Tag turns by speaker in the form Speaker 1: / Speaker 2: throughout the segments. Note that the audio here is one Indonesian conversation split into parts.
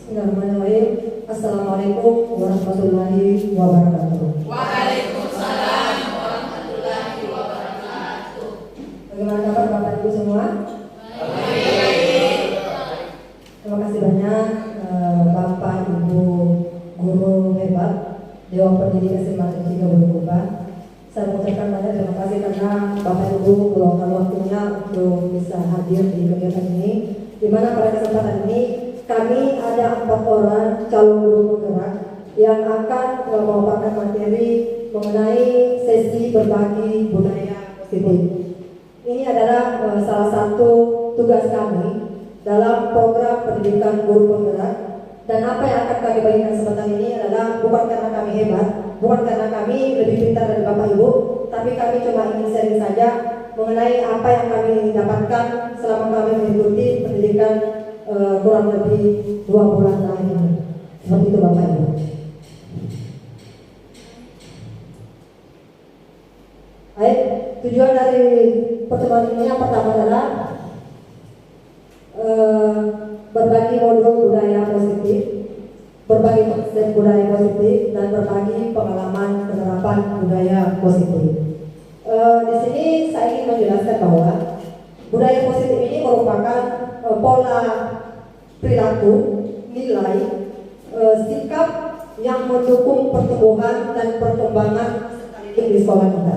Speaker 1: Bismillahirrahmanirrahim. Assalamualaikum warahmatullahi wabarakatuh.
Speaker 2: Waalaikumsalam warahmatullahi wabarakatuh.
Speaker 1: Bagaimana kabar Bapak Ibu semua?
Speaker 2: Baik.
Speaker 1: Terima kasih banyak Bapak Ibu guru hebat Dewan Pendidik SMA 3 Bulukumba. Saya mengucapkan banyak terima kasih karena Bapak Ibu meluangkan waktunya untuk bisa hadir di kegiatan ini. Di mana pada kesempatan ini kami ada 4 orang calon guru penggerak yang akan memaparkan materi mengenai sesi berbagi budaya positif. Ini adalah salah satu tugas kami dalam program pendidikan guru penggerak, dan apa yang akan kami bagikan kesempatan ini adalah bukan karena kami hebat, bukan karena kami lebih pintar dari Bapak Ibu, tapi kami cuma ingin sharing saja mengenai apa yang kami dapatkan selama kami mengikuti pendidikan kurang lebih 2 bulan terakhir ini. Seperti itu Bapak Ibu. Baik, tujuan dari pertemuan ini yang pertama adalah berbagi modul budaya positif, berbagi konsep budaya positif, dan berbagi pengalaman penerapan budaya positif. Di sini saya ingin menjelaskan bahwa budaya positif ini merupakan pola perilaku, nilai, sikap yang mendukung pertumbuhan dan perkembangan di sekolah kita.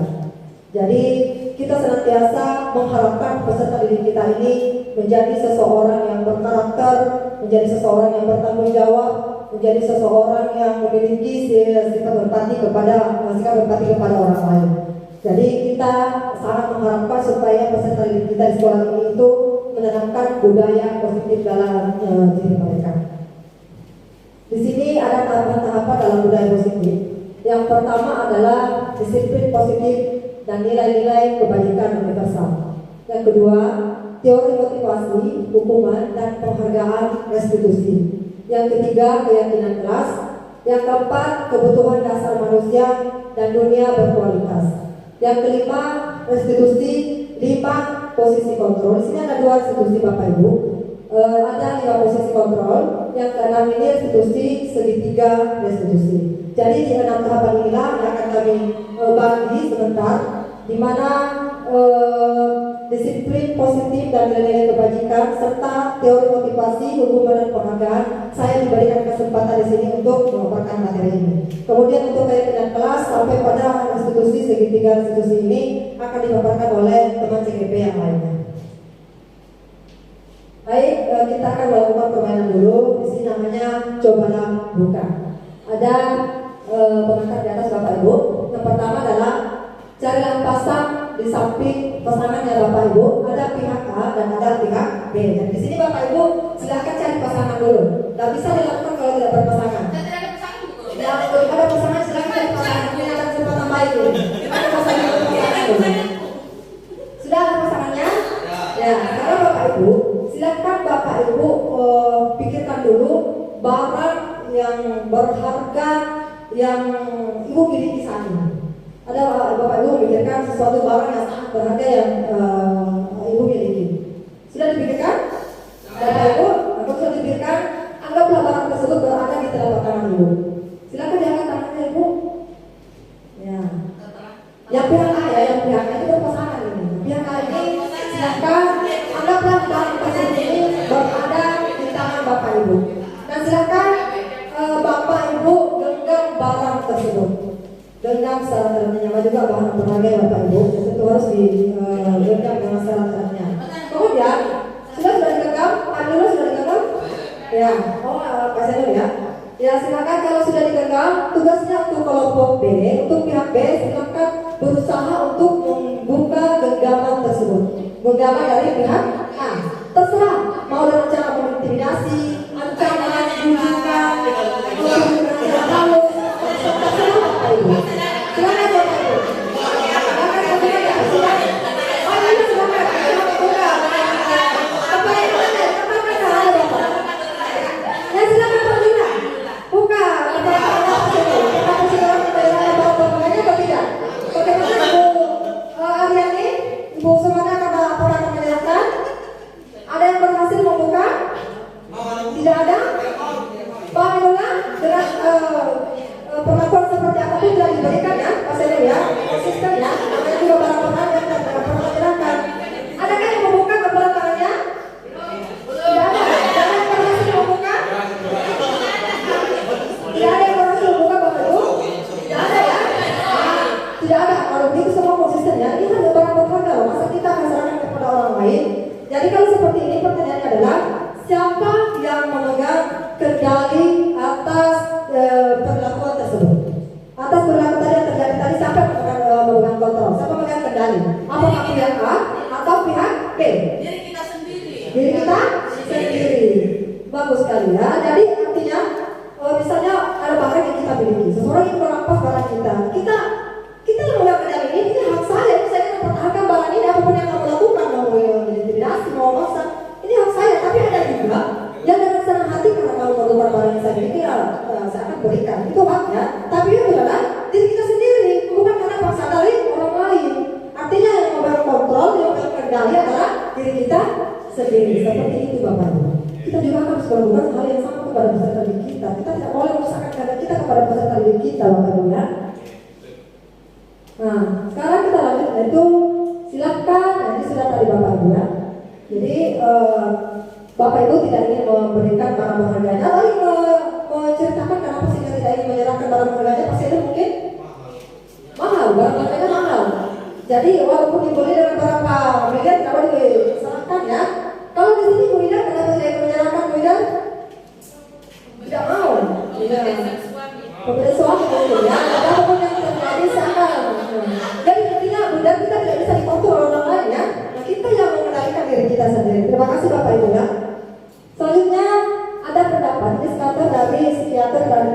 Speaker 1: Jadi kita senantiasa mengharapkan peserta didik kita ini menjadi seseorang yang berkarakter, menjadi seseorang yang bertanggung jawab, menjadi seseorang yang memiliki sikap empati kepada orang lain. Jadi kita sangat mengharapkan supaya peserta didik kita di sekolah ini itu menanamkan budaya positif dalam diri mereka. Di sini ada tahapan-tahapan dalam budaya positif. Yang pertama adalah disiplin positif dan nilai-nilai kebajikan universal. Yang kedua, teori motivasi, hukuman, dan penghargaan restitusi. Yang ketiga, keyakinan kelas. Yang keempat, kebutuhan dasar manusia dan dunia berkualitas. Yang kelima, restitusi. 5, posisi kontrol. Di sini ada 2 restitusi Bapak Ibu. Ada 5 posisi kontrol. Yang keenam ini restitusi, segitiga restitusi. Jadi di 6 tahapan inilah yang akan kami bagi sebentar, di mana disiplin positif dan nilai-nilai kebajikan serta teori motivasi, hukuman dan penghargaan saya diberikan kesempatan di sini untuk memaparkan materi ini. Kemudian untuk keyakinan kelas sampai pada restitusi segitiga restitusi ini akan dipaparkan oleh teman CGP yang lainnya. Baik, kita akan melakukan permainan dulu. Di sini namanya cobalah buka. Ada pengantar di atas Bapak Ibu. Yang pertama adalah carilah pasang di samping pasangannya Bapak Ibu. Ada pihak A dan ada pihak B. Dan di sini Bapak Ibu silahkan cari pasangan dulu. Tidak bisa dilakukan kalau tidak berpasangan. Yang ada pasangan silahkan cari pasangan. Ini akan kesempatan baik ini. Ada pasangan dulu. Sudah ada pasangannya? Ya. Sekarang Bapak Ibu silahkan Bapak Ibu pikirkan dulu barang yang berharga yang Ibu miliki saat ini. Ada Bapak Ibu memikirkan sesuatu barang yang sangat berharga yang Ibu miliki. Sudah dipikirkan? Bapak Ibu, aku sudah dipikirkan. Anggaplah barang tersebut berada di telapak tangan Ibu. Silakan diangkat tangannya Ibu. Ya. Yang pihak A ya, yang pihak A itu berpasangan ini. Pihak A ini silakan anggaplah barang tersebut ini berada di tangan Bapak Ibu. Dan silakan Bapak Ibu genggam barang tersebut. Genggam secara ternyata juga bahan berharga ya Bapak Ibu. Itu harus digenggam dengan secara ternyata. Kemudian sudah digenggam, Adilo sudah digenggam? Ya, Pak Senur ya. Ya silakan kalau sudah digenggam, tugasnya untuk kelompok B, untuk pihak B silakan berusaha untuk membuka genggaman tersebut. Genggaman dari pihak A. Terserah mau dengan cara mengintimidasi, ancaman, bujukan, dengan cara halus, terserah Bapak Ibu. Silakan Bapak Ibu. Ibu semuanya akan menjelaskan. Ada yang berhasil membuka? Tidak ada? dengan perlakuan seperti apapun tidak diberikan ya, Mas Edo ya, konsisten ya, namanya juga barang mahal yang tidak pernah menyenangkan. Adakah yang membuka kebelah tangannya? Tidak ada. Tidak ada yang berhasil membuka? Tidak ada yang berhasil membuka Bapak Ibu? Tidak ada ya? Tidak ada. Kalau begitu semua konsisten ya. Ini kan barang berharga loh. Masa kita akan serahkan kepada orang lain? Jadi kalau seperti ini pertanyaannya adalah siapa yang memegang kendali atas perlakuan tersebut? Atas perilaku tadi yang terjadi tadi siapa yang memegang kontrol? Siapa memegang kendali? Apakah pihak A atau pihak B?
Speaker 2: Diri kita sendiri.
Speaker 1: Diri kita sendiri. Bagus sekali ya. Jadi artinya misalnya ada barang yang kita miliki, seseorang yang merampas barang kita yang memegang kendali ini hak saya. Saya mempertahankan barang ini apapun yang kamu lakukan, mau intimidasi, mau maksa, ini hak saya. Tapi ada juga yang dengan senang hati karena kamu menemukan barang yang saya miliki, saya akan berikan. Itu haknya. Tapi itu adalah diri kita sendiri, bukan karena paksa dari orang lain. Artinya yang memegang kontrol, yang memegang kendali adalah diri kita sendiri. Seperti itu Bapak Ibu. Kita juga harus melakukan hal yang sama kepada peserta didik kita. Kita tidak boleh memaksakan kehendak kita kepada peserta didik kita, Bapak Ibu ya. Nah, sekarang kita lanjut yaitu silakan. Nah, ini sudah tadi Bapak Ibu ya. Jadi Bapak Ibu tidak ingin memberikan barang berharganya, lalu menceritakan kenapa sehingga tidak ingin menyerahkan barang berharganya. Pasti itu mungkin mahal, barang berharganya mahal. Jadi walaupun dibeli dengan berapa miliar, kenapa diserahkan ya? Kalau di sini Bu Ida, kenapa tidak ingin menyerahkan Bu Ida? Tidak mau. Pemberi suami itu ya. Apapun yang terjadi sana. Jadi intinya Bu Ida, kita tidak bisa dikontrol orang lain ya. Nah, kita yang mengendalikan diri kita sendiri. Terima kasih Bapak Ibu ya. Selanjutnya ada pendapat diskater dari psikiater dan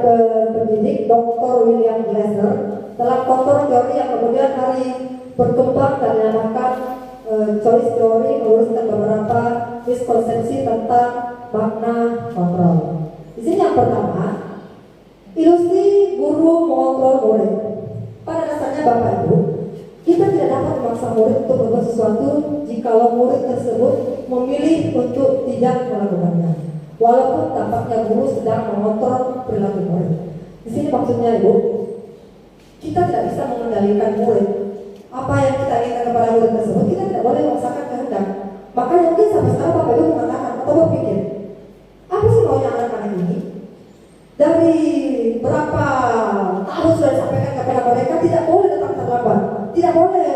Speaker 1: pendidik Dr. William Glasser dalam kontrol teori yang kemudian hari berkembang dan dinamakan choice theory, meluruskan beberapa miskonsepsi tentang makna kontrol. Di sini yang pertama, ilusi guru mengontrol murid. Pada dasarnya Bapak Ibu, kita tidak dapat memaksa murid untuk berbuat sesuatu jikalau murid tersebut memilih untuk tidak melakukannya. Walaupun tampaknya guru sedang mengontrol perilaku murid. Di sini maksudnya Ibu, kita tidak bisa mengendalikan murid. Apa yang kita inginkan kepada murid tersebut, kita tidak boleh memaksakan kehendak. Makanya mungkin sampai sekarang Bapak Ibu mengatakan atau berpikir, apa sih maunya anak-anak ini? Dari berapa tahun sudah disampaikan kepada mereka tidak boleh datang terlambat, tidak boleh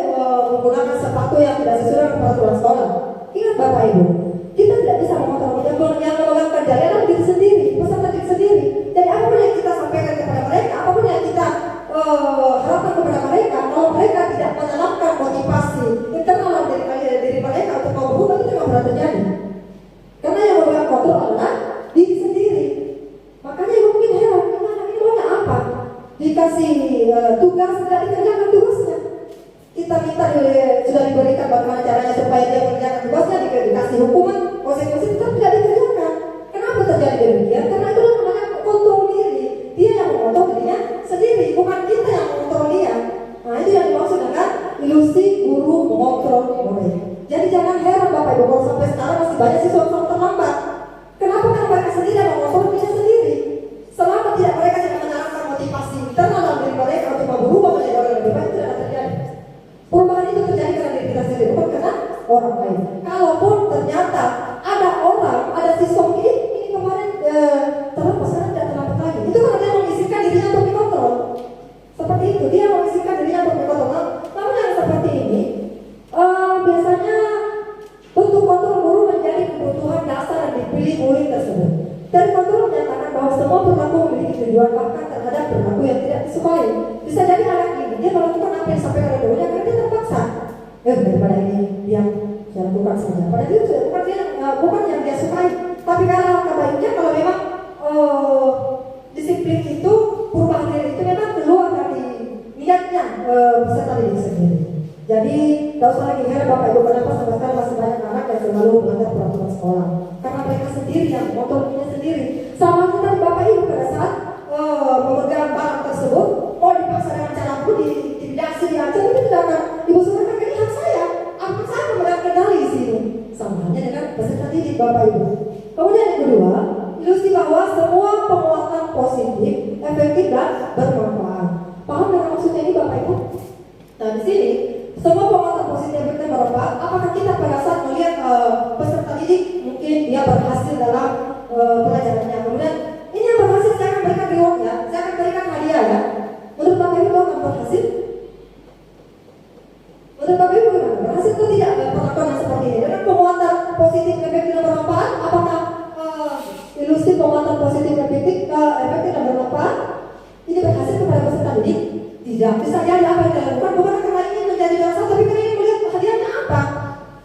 Speaker 1: menggunakan sepatu yang tidak sesuai dengan peraturan sekolah. Ingat Bapak Ibu, kita tidak bisa mengontrol yang memegang kendali adalah diri sendiri, peserta diri sendiri. Jadi apapun yang kita sampaikan kepada mereka, apapun yang kita harapkan kepada mereka, kalau mereka tidak menanamkan motivasi internal diri mereka untuk mau berubah, itu tidak pernah terjadi. Karena yang memegang kontrol adalah diri sendiri. Makanya ibu mungkin heran, anak ini maunya apa? Dikasih tugas, tidak dikerjakan tugasnya. Kita minta sudah diberikan bagaimana caranya supaya dia mengerjakan tugasnya, dikasih hukuman, konsekuensi, tetap tidak dikerjakan. Kenapa terjadi demikian? Karena itu namanya kontrol diri. Dia yang mengontrol dirinya sendiri, bukan kita yang mengontrol dia. Nah, itu yang dimaksud dengan ilusi guru mengontrol murid. Jadi jangan heran Bapak Ibu kalau sampai sekarang masih banyak siswa terlambat. Kenapa? Karena mereka sendiri yang mengontrol dirinya sendiri. Selama tidak mereka tidak menanamkan motivasi internal dalam diri mereka untuk berubah menjadi orang yang lebih baik, itu tidak terjadi. Perubahan itu terjadi karena diri kita sendiri, bukan karena orang lain. Kalaupun ternyata ada orang, ada siswa ini kemarin terlambat, sekarang tidak terlambat lagi. Itu karena dia mengizinkan dirinya untuk dikontrol. Seperti itu, dia mengizinkan dirinya untuk dikontrol. Namun yang seperti ini, biasanya bentuk kontrol guru menjadi kebutuhan dasar yang dipilih murid tersebut. Dan kontrol menyatakan bahwa semua perilaku memiliki tujuan, bahkan terhadap perilaku yang tidak disukai. Bisa jadi anak ini dia melakukan apa yang disampaikan oleh gurunya karena dia terpaksa. Daripada ini dia lakukan saja. Padahal itu bukan yang dia sukai. Tapi kalau kebaiknya kalau memang disiplin itu, perubahan diri itu memang keluar dari niatnya peserta didik sendiri. Jadi tidak usah lagi heran Bapak Ibu kenapa sampai sekarang masih banyak anak yang selalu melanggar peraturan sekolah. Karena mereka sendiri yang mengontrolnya sendiri. Sama seperti Bapak Ibu pada saat memegang barang tersebut, dipaksa dengan cara pun diintimidasi, diancam, itu tidak akan Ibu sampaikan, ini hak saya. Apa saya memegang kendali di sini? Sama halnya dengan peserta didik Bapak Ibu. Kemudian yang kedua, kritik dan bermanfaat. Paham dengan maksudnya ini Bapak Ibu? Nah di sini semua penguatan positif itu bermanfaat. Apakah kita pada saat melihat peserta didik mungkin dia berhasil dalam pelajarannya, kemudian ini yang berhasil saya akan berikan reward ya, saya akan berikan hadiah ya. Menurut Bapak Ibu akan berhasil? Menurut Bapak Ibu bagaimana? Berhasil atau tidak perlakuan yang seperti ini? Dengan penguatan positif efektif dan bermanfaat, apakah ilusi penguatan positif efektif dan bermanfaat ini berhasil kepada peserta didik? Tidak. Bisa jadi apa yang dilakukan bukan karena ingin menjadi juara satu, tapi karena ingin melihat hadiahnya apa.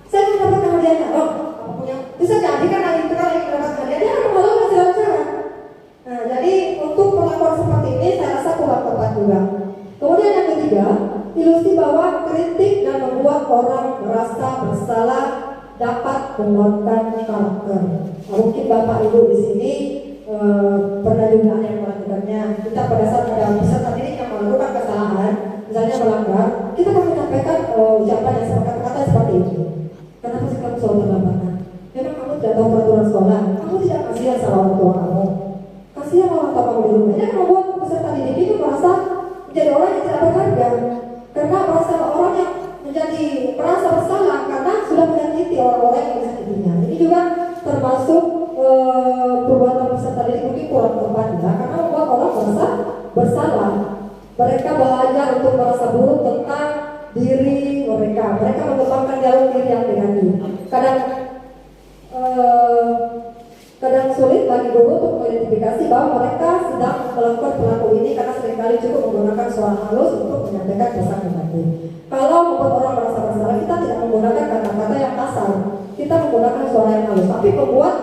Speaker 1: Saya ingin mendapatkan hadiahnya, apapun yang bisa jadi kan ingin mendapatkan hadiah, dia akan melakukan segala cara. Nah, jadi untuk perlakuan seperti ini saya rasa kurang tepat juga. Kemudian yang ketiga, ilusi bahwa kritik dan membuat orang merasa bersalah dapat menguatkan karakter. Nah, mungkin Bapak Ibu di sini pernah juga yang melakukannya. Kita pada saat ada peserta didik yang melakukan kesalahan, misalnya melanggar, kita akan menyampaikan ucapan yang kata-kata seperti itu. Kenapa sih kamu selalu terlambat? Memang kamu tidak tahu peraturan sekolah. Kamu tidak kasihan sama orang tua kamu. Kasihan orang tua kamu di rumah. Ini akan membuat peserta didik itu merasa menjadi orang yang tidak berharga. Karena merasa orang yang menjadi merasa bersalah karena sudah menyakiti orang-orang yang disakitinya. Ini juga termasuk perbuatan peserta didik mungkin kurang tepat ya, karena membuat orang merasa bersalah. Mereka belajar untuk merasa buruk tentang diri mereka. Mereka mengembangkan jalur diri yang negatif. Kadang sulit bagi guru untuk mengidentifikasi bahwa mereka sedang melakukan perilaku ini karena seringkali cukup menggunakan suara halus untuk menyampaikan pesan negatif. Kalau membuat orang merasa bersalah, kita tidak menggunakan kata-kata yang kasar, kita menggunakan suara yang halus, tapi membuat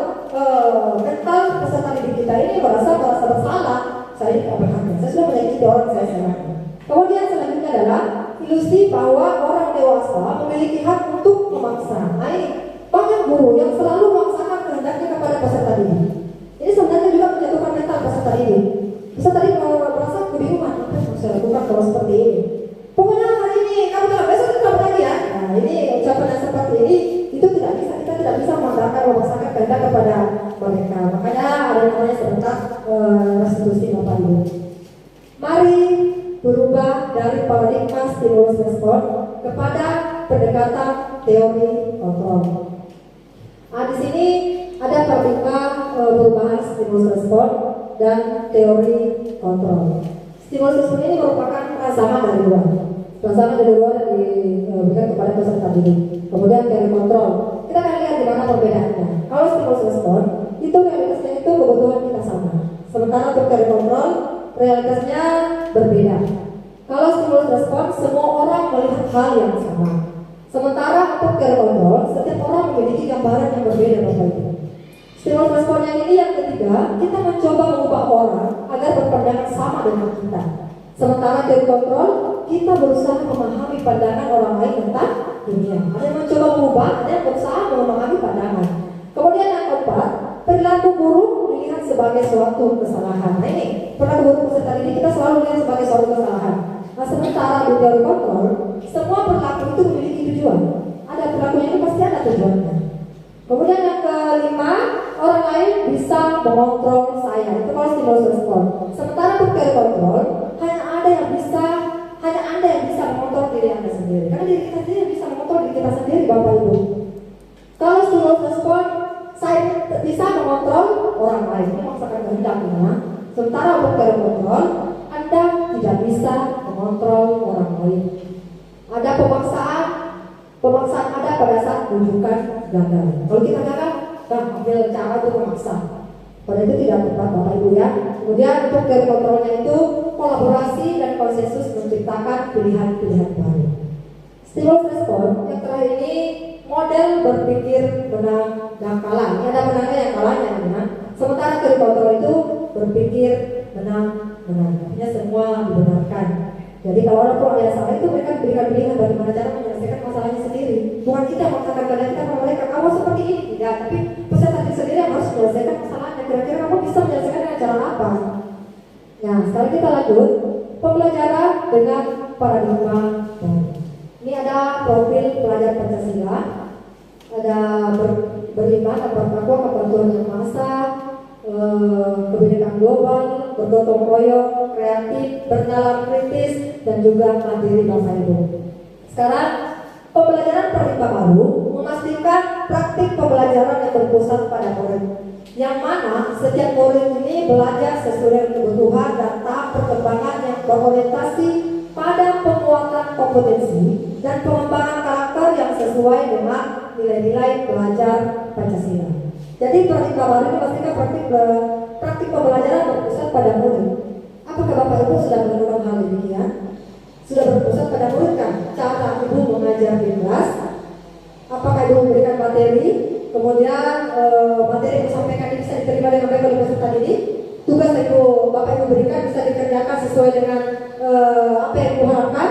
Speaker 1: mental peserta didik kita ini merasa bersalah. Saya tidak berharga, saya sudah menyakiti orang saya sayang. Kemudian selanjutnya adalah ilusi bahwa orang dewasa memiliki hak untuk memaksa. Nah ini banyak guru yang selalu memaksakan kehendaknya kepada peserta didik. Ini sebenarnya juga menjatuhkan mental peserta didik. Peserta didik merasa kebingungan, apa yang harus saya lakukan kalau seperti ini? Pokoknya hari ini kamu telah, besok kita lagi ya. Nah ini ucapan yang seperti ini itu tidak bisa, kita tidak bisa memaksakan kehendak kepada mereka. Makanya ada namanya serentak restitusi Bapak Ibu. Mari berubah dari paradigma stimulus respon kepada pendekatan teori kontrol. Nah di sini ada paradigma perubahan stimulus respon dan teori kontrol. Stimulus respon ini merupakan rangsangan dari luar. Rangsangan dari luar yang diberikan kepada peserta didik. Kemudian teori kontrol. Kita akan lihat di mana perbedaannya. Kalau stimulus respon itu realitasnya itu kebutuhan kita sama. Sementara untuk teori kontrol realitasnya berbeda. Kalau stimulus respon semua orang melihat hal yang sama. Sementara untuk teori kontrol setiap orang memiliki gambaran yang berbeda Bapak Ibu. Stimulus respon yang ini yang ketiga, kita mencoba mengubah orang agar berpandangan sama dengan kita. Sementara teori kontrol kita berusaha memahami pandangan orang lain tentang dunia. Ada yang mencoba mengubah, ada yang berusaha memahami pandangan. Kemudian yang keempat, perilaku buruk dilihat sebagai suatu kesalahan. Nah ini perilaku buruk peserta didik kita selalu dilihat sebagai suatu kesalahan. Nah sementara di teori kontrol semua perilaku itu memiliki tujuan. Ada perilakunya itu pasti ada tujuannya. Kemudian yang kelima, orang lain bisa mengontrol saya. Itu kalau stimulus respon. Sementara untuk teori kontrol hanya Anda yang bisa mengontrol diri Anda sendiri. Karena diri kita sendiri yang bisa mengontrol diri kita sendiri Bapak Ibu. Kalau stimulus respon saya bisa mengontrol orang lain, memaksakan kehendaknya. Sementara untuk teori kontrol Anda tidak bisa mengontrol orang lain. Ada pemaksaan ada pada saat rujukan gagal. Kalau kita gagal, kita ambil cara untuk memaksa. Pada itu tidak tepat Bapak Ibu ya. Kemudian untuk teori kontrolnya itu kolaborasi dan konsensus menciptakan pilihan-pilihan baru. Stimulus respon yang terakhir ini model berpikir menang dan kalah. Ini ada menangnya yang kalahnya ya. Sementara teori kontrol itu berpikir menang. Artinya semua dibenarkan. Jadi kalau orang tua ada salah itu mereka diberikan pilihan bagaimana cara menyelesaikan masalahnya sendiri. Bukan kita memaksakan kepada kita kepada mereka kamu seperti ini tidak, tapi peserta didik sendiri yang harus menyelesaikan masalahnya. Kira-kira kamu bisa menyelesaikan dengan cara apa? Nah sekarang kita lanjut pembelajaran dengan paradigma baru. Ini ada profil pelajar Pancasila, ada beriman, bertakwa kepada Tuhan Yang Maha Esa, kebijakan global, bergotong royong, kreatif, bernalar kritis, dan juga mandiri Bapak Ibu. Sekarang pembelajaran pramuka baru memastikan praktik pembelajaran yang berpusat pada murid, yang mana setiap murid ini belajar sesuai dengan kebutuhan dan tahap perkembangan yang berorientasi pada penguatan kompetensi dan pengembangan karakter yang sesuai dengan nilai-nilai belajar Pancasila. Jadi pramuka baru ini memastikan praktik pembelajaran berpusat pada murid. Apakah Bapak Ibu sudah melakukan hal demikian? Sudah berpusat pada murid kan? Cara Ibu mengajar di kelas. Apakah Ibu memberikan materi? Kemudian materi yang disampaikan ini bisa diterima dengan baik oleh peserta didik. Tugas Ibu Bapak Ibu berikan bisa dikerjakan sesuai dengan apa yang Ibu harapkan.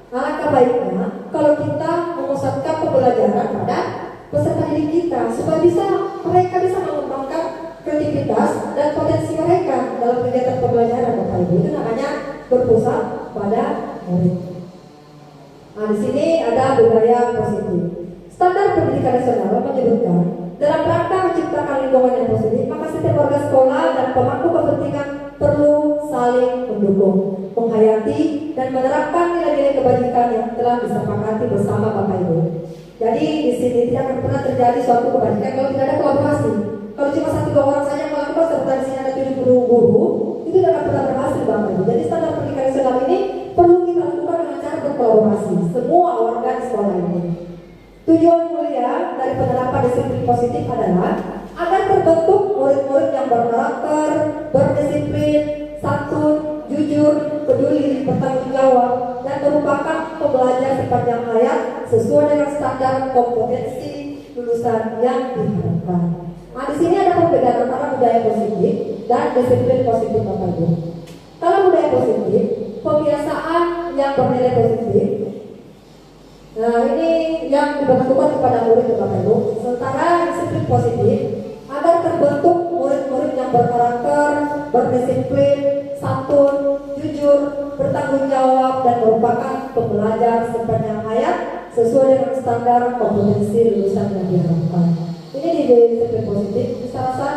Speaker 1: Alangkah baiknya kalau kita memusatkan pembelajaran pada peserta didik kita supaya mereka bisa mengembangkan kreativitas dan potensi mereka dalam kegiatan pembelajaran Bapak Ibu. Itu namanya berpusat pada murid. Nah, di sini ada budaya positif. Standar pendidikan nasional menyebutkan dalam rangka menciptakan lingkungan yang positif, maka setiap warga sekolah dan pemangku kepentingan perlu saling mendukung, menghayati dan menerapkan nilai-nilai kebajikan yang telah disepakati bersama Bapak Ibu. Jadi di sini tidak akan pernah terjadi suatu kebajikan kalau tidak ada kolaborasi. Kalau cuma 1-2 orang saja melakukan serta di sini ada 70 guru, itu tidak akan pernah berhasil Bapak Ibu. Jadi standar pendidikan nasional ini perlu kita lakukan dengan cara berkolaborasi semua warga di sekolah ini. Tujuan mulia dari penerapan disiplin positif adalah agar terbentuk murid-murid yang berkarakter, berdisiplin, santun, jujur, peduli, bertanggung jawab, dan merupakan pembelajar sepanjang hayat sesuai dengan standar kompetensi lulusan yang diharapkan. Nah, di sini ada perbedaan antara budaya positif dan disiplin positif Bapak Ibu. Kalau budaya positif, kebiasaan yang bernilai positif. Nah, ini yang diberlakukan kepada murid Bapak Ibu. Sementara disiplin positif agar terbentuk murid-murid yang berkarakter, berdisiplin, santun, jujur, bertanggung jawab, dan merupakan pembelajar sepanjang hayat sesuai dengan standar kompetensi lulusan yang diharapkan. Ini di disiplin positif. Saya rasa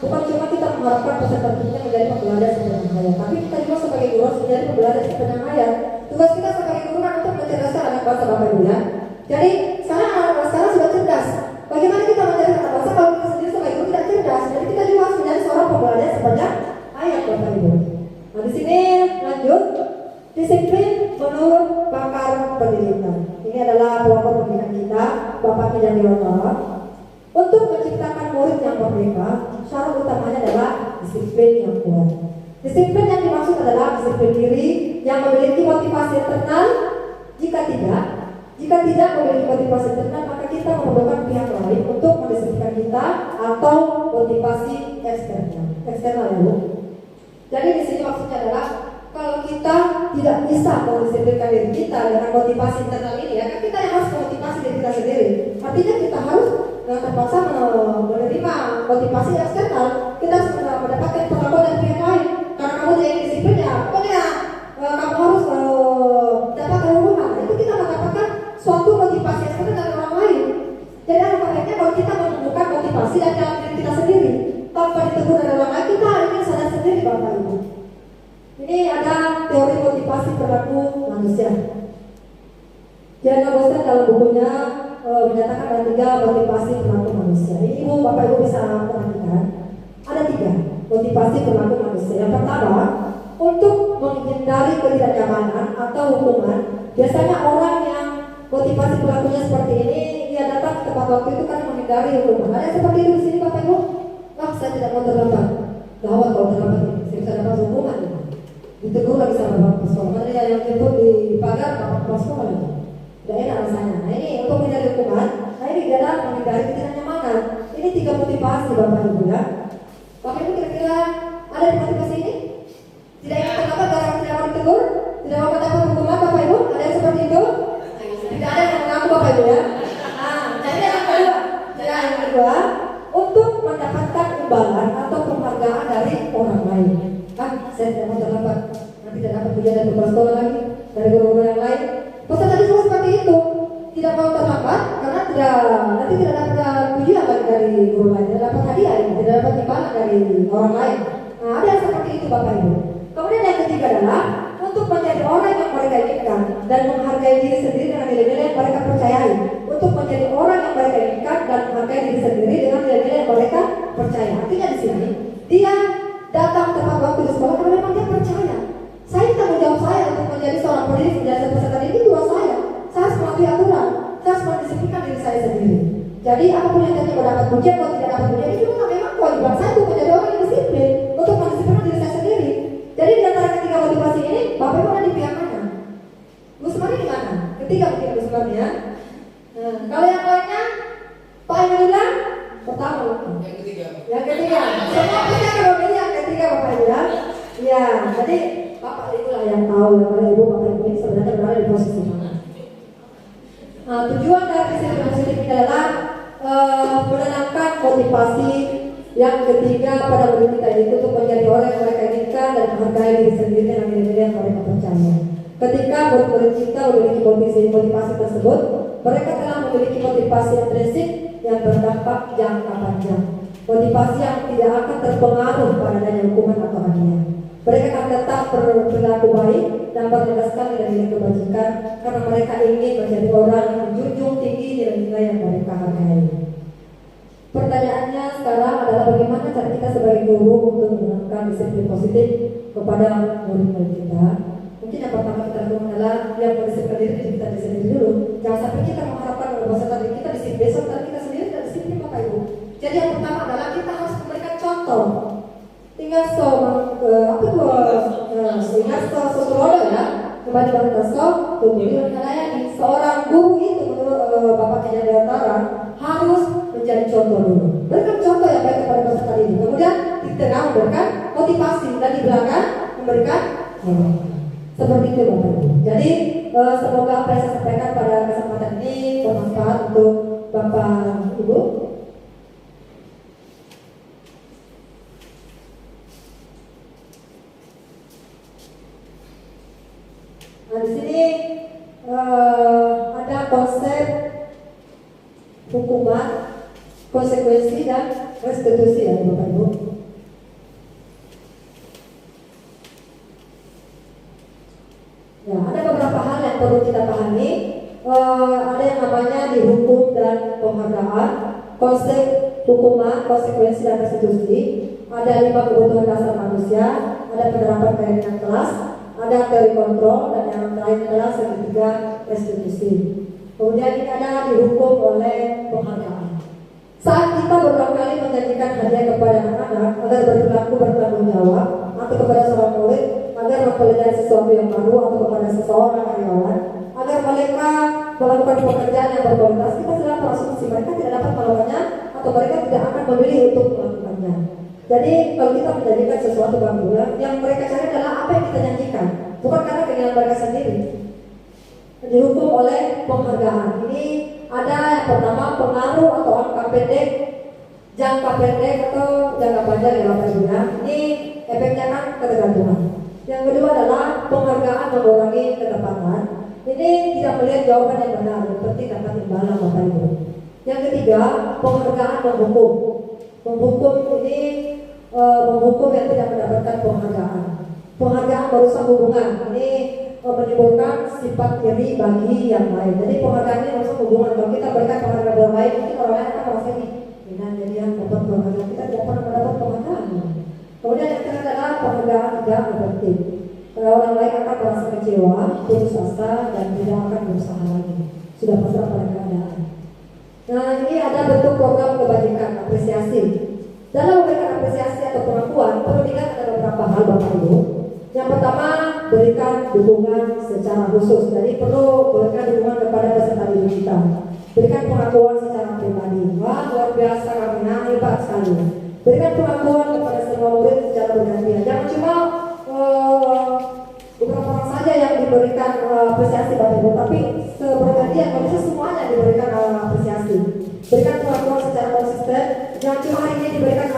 Speaker 1: bukan cuma kita mengharapkan peserta didiknya menjadi pembelajar sepanjang hayat, tapi kita juga sebagai guru harus menjadi pembelajar sepanjang hayat. Tugas kita sebagai guru kan untuk mencerdaskan anak bangsa Bapak Ibu ya. Jadi sekarang anak-anak sekarang sudah cerdas. Bagaimana kita menjadi anak bangsa kalau kita sendiri sebagai guru tidak cerdas? Jadi kita juga harus menjadi seorang pembelajar sepanjang hayat Bapak Ibu. Nah, di sini lanjut disiplin menurut pakar pendidikan. Ini adalah kelompok pendidikan kita, Bapak Kijang Dewata. Untuk menciptakan murid yang merdeka, syarat utamanya adalah disiplin yang kuat. Disiplin yang dimaksud adalah disiplin diri yang memiliki motivasi internal. Jika tidak memiliki motivasi internal, maka kita memerlukan pihak lain untuk mendisiplinkan kita atau motivasi eksternal ya Bu. Jadi di sini maksudnya adalah kalau kita tidak bisa mendisiplinkan diri kita dengan motivasi internal ini, ya kan kita yang harus memotivasi diri kita sendiri. Artinya kita harus terpaksa menerima motivasi eksternal. Kita harus mendapatkan pengakuan dari pihak lain. Karena kamu tidak disiplin ya, pokoknya kamu harus dapatkan hukuman. Itu kita mendapatkan suatu motivasi eksternal dari orang lain. Jadi akhirnya kalau kita menemukan motivasi dari dalam diri kita sendiri tanpa ditegur dari orang lain, kita ingin sadar sendiri Bapak Ibu. Ini ada teori motivasi perilaku manusia. Diana Boston dalam bukunya menyatakan ada 3 motivasi perilaku manusia. Ini Ibu Bapak Ibu bisa perhatikan. Ada 3 motivasi perilaku manusia. Yang pertama, untuk menghindari ketidaknyamanan atau hukuman. Biasanya orang yang motivasi perilakunya seperti ini, dia datang ke tempat waktu itu kan menghindari hukuman. Ada yang seperti itu di sini Bapak Ibu? Saya tidak mau terlambat. Gawat kalau terlambat ini, saya bisa dapat hukuman. Ditegur lagi sama bapak sekolah. Ada yang jemput di pagar bapak sekolah lagi. Tidak enak rasanya. Nah ini untuk menghindari hukuman. Nah ini adalah menghindari ketidaknyamanan. Ini 3 motivasi Bapak Ibu ya. Bapak Ibu kira-kira ada di motivasi ini? Tidak ingin terlambat karena tidak mau ditegur, tidak mau mendapat hukuman Bapak Ibu? Ada yang seperti itu? Tidak ada yang mengaku Bapak Ibu ya. Nah, jadi yang kedua, yang kedua untuk mendapatkan imbalan atau penghargaan dari orang lain. Saya tidak mau terlambat, nanti tidak dapat pujian dari kepala sekolah lagi, dari guru-guru yang lain. Pesan tadi semua seperti itu, tidak mau terlambat karena nanti tidak dapat pujian lagi dari guru lain, tidak dapat hadiah, tidak dapat imbalan. pandangan dari orang lain. Nah, ada yang seperti itu Bapak Ibu. Kemudian yang ketiga adalah untuk menjadi orang yang mereka inginkan dan menghargai diri sendiri dengan nilai-nilai yang mereka percayai. Untuk menjadi orang yang mereka inginkan dan menghargai diri sendiri dengan nilai-nilai yang mereka percaya. Artinya di sini dia datang tepat waktu di sekolah karena memang dia percaya. Saya tanggung jawab saya untuk menjadi seorang pendidik, menjadi seorang peserta didik itu tugas saya. Saya harus mematuhi aturan. Saya harus mendisiplinkan diri saya sendiri. Jadi apapun yang terjadi mau dapat pujian atau tidak dapat pujian itu memang kewajiban saya untuk menjadi orang yang disiplin, untuk mendisiplinkan diri saya sendiri. Jadi di antara ketiga motivasi ini, Bapak Ibu ada di pihak mana? Gus Mari di mana? Ketiga mungkin Gus Mari ya. Nah, kalau yang lainnya, Pak Ibu bilang pertama.
Speaker 2: Yang ketiga.
Speaker 1: Yang ketiga. Semua punya kalau ini yang ketiga Bapak Ibu ya. Ya, jadi Bapak Ibu lah yang tahu ya kalau Ibu Bapak Ibu ini sebenarnya berada di posisi mana. Nah, tujuan dari disiplin positif ini adalah menanamkan motivasi yang ketiga pada murid kita itu untuk menjadi orang yang mereka inginkan dan menghargai diri sendiri dengan nilai-nilai yang mereka percaya. Ketika murid-murid kita memiliki motivasi tersebut, mereka telah memiliki motivasi intrinsik yang berdampak jangka panjang. Motivasi yang tidak akan terpengaruh pada adanya hukuman atau hadiah. Mereka akan tetap berperilaku baik dan menegaskan nilai-nilai kebajikan karena mereka ingin menjadi orang yang menjunjung tinggi nilai-nilai yang mereka hargai. Pertanyaannya sekarang adalah bagaimana cara kita sebagai guru untuk menanamkan disiplin positif kepada murid-murid kita. Mungkin yang pertama kita lakukan adalah yang mendisiplinkan diri kita sendiri dulu. Jangan sampai kita mengharapkan peserta didik kita disiplin, besok kita sendiri tidak disiplin Bapak Ibu. Jadi yang pertama adalah kita harus memberikan contoh. Tinggal sosolodo ya, kembali pada kemudian melayani seorang guru itu menurut Bapak Kenya Deantara harus menjadi contoh dulu. Berikan contoh yang baik kepada peserta didik. Kemudian di tengah memberikan motivasi dan di belakang memberikan seperti itu Bapak Ibu. Jadi semoga apa yang saya sampaikan pada kesempatan ini bermanfaat untuk Bapak Ibu. Nah di sini ada konsep hukuman, konsekuensi dan restitusi ya Bapak Ibu. Ya, ada beberapa hal yang perlu kita pahami. Ada yang namanya dihukum dan penghargaan, konsep hukuman, konsekuensi dan restitusi. Ada 5 kebutuhan dasar manusia, ada penerapan keyakinan kelas, ada teori kontrol, dan yang terakhir adalah segitiga restitusi. Kemudian ini ada dihukum oleh penghargaan. Saat kita berulang kali menjanjikan hadiah kepada anak-anak agar berperilaku bertanggung jawab, atau kepada seorang murid agar mempelajari sesuatu yang baru, atau kepada seseorang karyawan agar mereka melakukan pekerjaan yang berkualitas, kita sudah berasumsi mereka tidak dapat melakukannya atau mereka tidak akan memilih untuk melakukannya. Jadi kalau kita menjanjikan sesuatu baru, yang mereka cari adalah apa yang kita janjikan, bukan karena keinginan mereka sendiri. Dihukum oleh penghargaan. Ini ada yang pertama pengaruh atau angka pendek, jangka pendek atau jangka panjang ya Bapak Ibu ya. Ini efeknya kan ketergantungan. Yang kedua adalah penghargaan mengurangi ketepatan. Ini tidak melihat jawaban yang benar, yang penting dapat imbalan Bapak Ibu. Yang ketiga penghargaan menghukum. Menghukum ini menghukum yang tidak mendapatkan penghargaan. Penghargaan merusak hubungan. Ini menimbulkan sifat iri bagi yang lain. Jadi penghargaan ini merusak hubungan. Kalau kita berikan penghargaan orang lain, mungkin orang lain akan merasa ini jadi yang dapat penghargaan, kita tidak pernah mendapat penghargaan. Kemudian yang terakhir adalah penghargaan tidak efektif. Orang lain akan merasa kecewa, putus asa, dan tidak akan berusaha lagi. Sudah pasrah pada keadaan. Nah ini ada bentuk program kebajikan, apresiasi. Dalam memberikan apresiasi atau pengakuan, perlu diingat ada beberapa hal Bapak Ibu. Yang pertama, berikan dukungan secara khusus. Jadi perlu berikan dukungan kepada peserta didik kita. Berikan pengakuan secara pribadi. Wah luar biasa kamu, hebat sekali. Berikan pengakuan kepada semua murid secara bergantian. Jangan cuma beberapa orang saja yang diberikan apresiasi Bapak Ibu, tapi bergantian. Kalau bisa semuanya diberikan apresiasi. Berikan pengakuan secara konsisten. Jangan cuma hari ini diberikan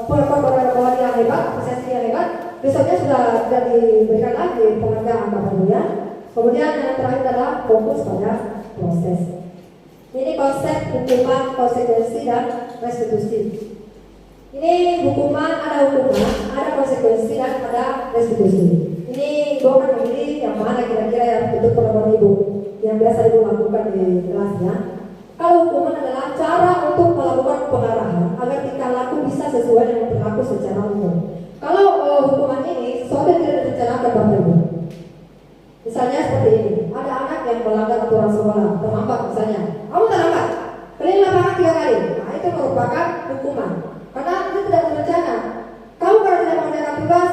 Speaker 1: pengakuan bahwa dia hebat, apresiasi dia hebat, besoknya sudah tidak diberikan lagi penghargaan Bapak Ibu ya. Kemudian yang terakhir adalah fokus pada proses. Ini konsep hukuman, konsekuensi dan restitusi. Ini ada hukuman, ada konsekuensi dan ada restitusi. Ini gue akan memilih yang mana kira-kira yang untuk perlakuan ibu yang biasa ibu lakukan di kelasnya. Kalau hukuman adalah cara untuk melakukan pengarahan agar tingkah laku bisa sesuai dengan berlaku secara umum. Kalau hukuman ini sesuatu yang tidak direncanakan Bapak Ibu. Misalnya seperti ini, ada anak yang melanggar aturan sekolah, terlambat misalnya. Kamu terlambat, keliling lapangan 3 kali. Nah itu merupakan hukuman. Karena itu tidak terencana. Kamu kalau tidak mengerjakan tugas,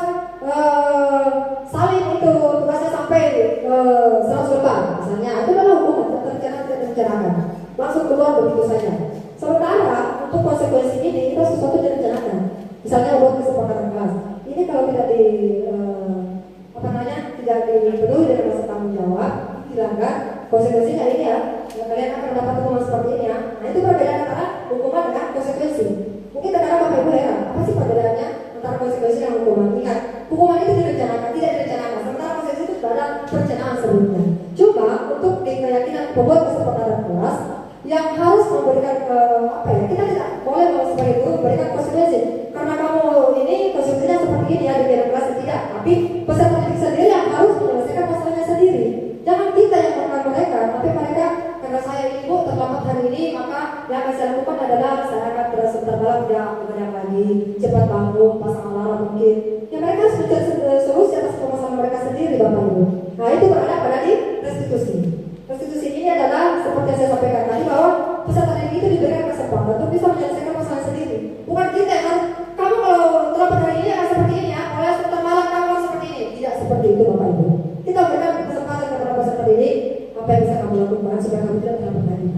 Speaker 1: salin itu tugasnya sampai 100 lembar, misalnya itu adalah hukuman tidak terencanakan. Langsung keluar begitu saja. Sementara untuk konsekuensi ini itu sesuatu yang direncanakan. Misalnya buat kesepakatan kelas. Ini kalau tidak tidak dipenuhi dengan rasa tanggung jawab, dilanggar, konsekuensinya ini ya, kalian akan mendapat hukuman seperti ini ya. Nah itu perbedaan antara hukuman dengan konsekuensi. Mungkin terkadang Bapak Ibu heran, apa sih perbedaannya antara konsekuensi dan hukuman? Ingat, hukuman itu direncanakan, tidak direncanakan. Sementara konsekuensi itu sudah ada perencanaan sebelumnya. Cuma untuk keyakinan pembuat kesepakatan kelas yang harus memberikan kita tidak boleh sebagai guru memberikan konsekuensi karena kamu ini konsekuensinya seperti ini ya di dalam kelas tidak, tapi peserta didik sendiri yang harus menyelesaikan masalahnya sendiri. Jangan kita yang menekan mereka, tapi mereka karena saya ibu terlambat hari ini maka yang akan saya lakukan adalah saya akan sebentar malam tidak begadang lagi, cepat bangun, pasang alarm mungkin. Ya mereka harus mencari solusi atas permasalahan mereka sendiri Bapak Ibu. Nah itu berada pada di restitusi. Restitusi ini adalah seperti yang saya sampaikan tadi bahwa peserta didik itu diberikan kesempatan untuk bisa menyelesaikan masalah sendiri. Bukan kita yang harus, kamu kalau terlambat hari ini akan seperti ini ya, kalau sebentar malam kamu harus seperti ini. Tidak seperti itu Bapak Ibu. Kita berikan kesempatan kepada peserta didik apa yang bisa kamu lakukan supaya kamu tidak terlambat hari.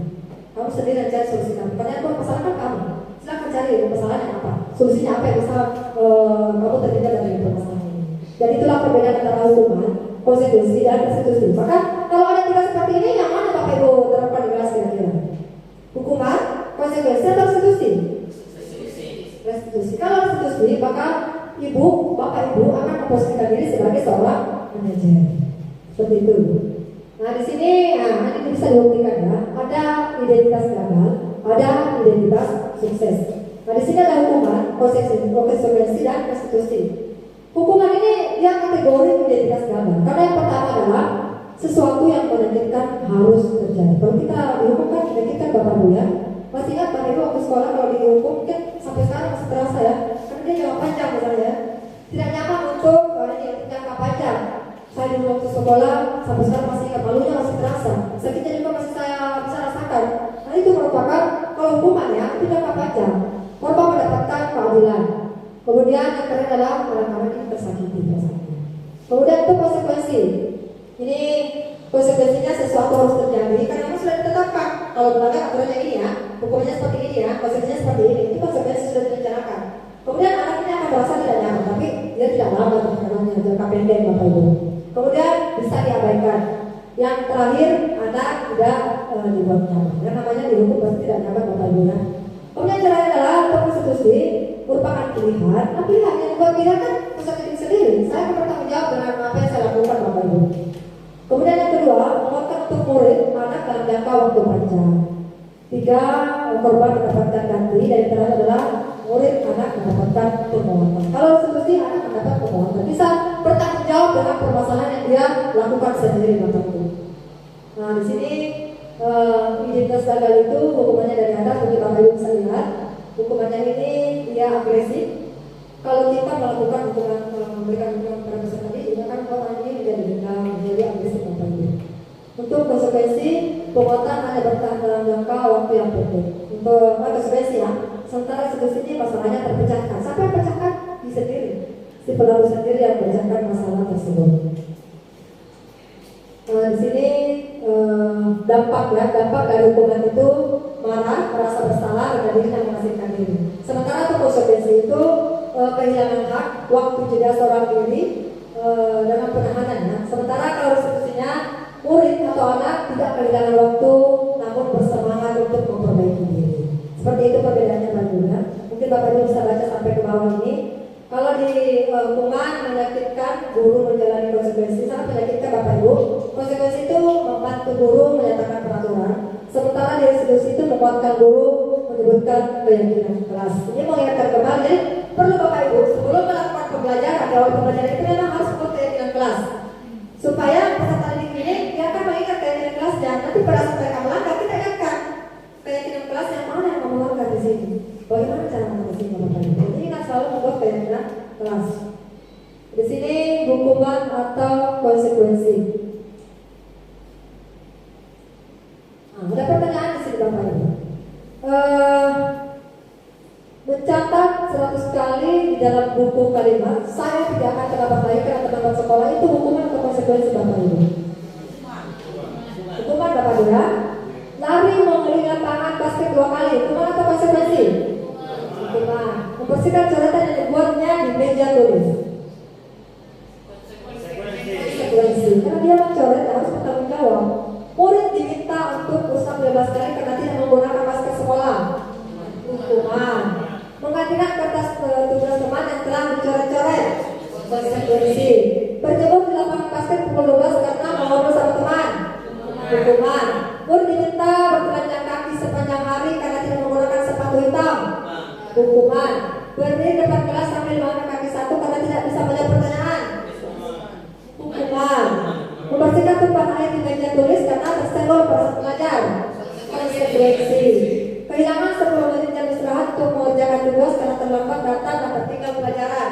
Speaker 1: Kamu sendiri yang cari solusi kamu. Pertanyaan masalah kan kamu. Silakan cari masalahnya apa, solusinya apa yang bisa kamu terhindar dari permasalahan ini. Dan itulah perbedaan antara hukuman, konsekuensi dan restitusi. Maka kalau ada tiga seperti ini, yang mana Bapak Ibu terapkan di kelas kira-kira? Hukuman, konsekuensi atau restitusi? Restitusi. Kalau restitusi, maka ibu, bapak ibu akan memposisikan diri sebagai seorang manajer. Seperti itu. Nah di sini, nanti bisa dibuktikan ya. Ada identitas gagal, ada identitas sukses. Nah di sini ada hukuman, konsekuensi dan restitusi. Hukuman ini dia kategori identitas gagal. Karena yang pertama adalah sesuatu yang menyakitkan harus terjadi. Kalau kita dihukumkan menyakitkan Bapak Ibu ya. Masih ingat Bapak Ibu waktu sekolah kalau dihukum mungkin sampai sekarang masih terasa ya. Karena dia jangka panjang misalnya ya. Tidak nyaman untuk jangka panjang. Saya dulu waktu sekolah sampai sekarang masih ingat, malunya masih terasa. Sakitnya juga masih saya bisa rasakan. Nah itu merupakan kalau hukuman ya itu jangka panjang. Korban mendapatkan keadilan. Kemudian yang terakhir adalah orang-orang yang tersakiti. Kemudian itu konsekuensi. Ini konsekuensinya sesuatu harus terjadi karena memang sudah ditetapkan. Kalau melanggar aturannya ini ya, hukumnya seperti ini ya, konsekuensinya seperti ini. Itu konsekuensi sudah direncanakan. Kemudian anak ini akan merasa tidak nyaman, tapi dia tidak lama terkenalnya jangka pendek Bapak Ibu. Kemudian bisa diabaikan. Yang terakhir anak tidak dibuat nyaman. Yang namanya dihukum pasti tidak nyaman Bapak Ibu ya. Kemudian yang terakhir adalah untuk restitusi merupakan pilihan. Nah pilihan yang buat pilihan kan peserta didik sendiri. Saya akan bertanggung jawab dengan apa yang saya lakukan Bapak Ibu. Kemudian yang kedua, menguatkan untuk murid anak dalam jangka waktu panjang. 3, korban mendapatkan ganti. Dan yang terakhir adalah murid anak mendapatkan penguatan. Kalau restitusi anak mendapat penguatan, bisa bertanggung jawab dengan permasalahan yang dia lakukan sendiri Bapak Ibu. Nah di sini identitas gagal itu hukumannya dari atas, mungkin Bapak Ibu bisa lihat. Hukumannya ini dia agresif. Kalau kita melakukan hukuman, memberikan hukuman kepada peserta didik, kan orang ini menjadi dendam, menjadi agresif Bapak Ibu. Untuk konsekuensi, penguatan hanya bertahan dalam jangka waktu yang pendek. Untuk konsekuensi ya, sementara restitusi ini masalahnya terpecahkan. Siapa yang pecahkan? Di sendiri. Si pelaku sendiri yang pecahkan masalah tersebut. Di sini dampak dari hukuman itu marah, merasa bersalah, rendah diri dan mengasingkan diri. Sementara untuk konsekuensi itu kehilangan hak, waktu jeda seorang diri dengan penahanan ya. Sementara kalau restitusinya murid atau anak tidak kehilangan waktu, namun bersemangat untuk memperbaiki diri. Seperti itu perbedaannya Bapak Ibu ya. Mungkin Bapak Ibu bisa baca sampai ke bawah ini. Kalau di hukuman menyakitkan, guru menjalani konsekuensi, sangat menyakitkan Bapak Ibu. Konsekuensi itu membantu guru menyatakan peraturan. Sementara di restitusi itu membuatkan guru menyebutkan keyakinan kelas. Ini mengingatkan kembali, jadi perlu Bapak Ibu sebelum melakukan pembelajaran, di awal pembelajaran itu memang harus membuat keyakinan kelas, supaya peserta didik ini dia akan mengingat keyakinan kelasnya. Nanti pada saat mereka melanggar, kita ingatkan keyakinan kelas yang mana yang memelanggar di sini. Bagaimana cara mengatasi Bapak Ibu? Jadi ingat selalu membuat keyakinan kelas. Di sini hukuman atau konsekuensi. Ada pertanyaan di sini Bapak Ibu. Mencatat 100 kali di dalam buku kalimat saya tidak akan terlambat melahirkan atau terlambat sekolah, itu hukuman atau konsekuensi Bapak Ibu? Hukuman Bapak Ibu ya. Lari mengelilingi lapangan basket 2 kali, hukuman atau konsekuensi? Hukuman. Membersihkan coretan yang dibuatnya di meja tulis. Konsekuensi. Karena dia mencoret harus bertanggung jawab. Murid diminta untuk berusaha 12 kali karena tidak menggunakan masker sekolah. Hukuman. Menggantikan kertas tugas teman yang telah dicoret-coret. Konsekuensi. Berjemur di lapangan basket pukul 12 karena mau ngobrol sama teman. Hukuman. Murid diminta bertelanjang kaki sepanjang hari karena tidak menggunakan sepatu hitam. Hukuman. Berdiri depan kelas sambil mengangkat kaki satu karena tidak bisa menjawab pertanyaan. Hukuman. Membersihkan tumpahan air di meja tulis karena tersenggol pada saat belajar. Konsekuensi. Kehilangan 10 menit jam istirahat untuk mengerjakan tugas karena terlambat datang dan tertinggal pelajaran.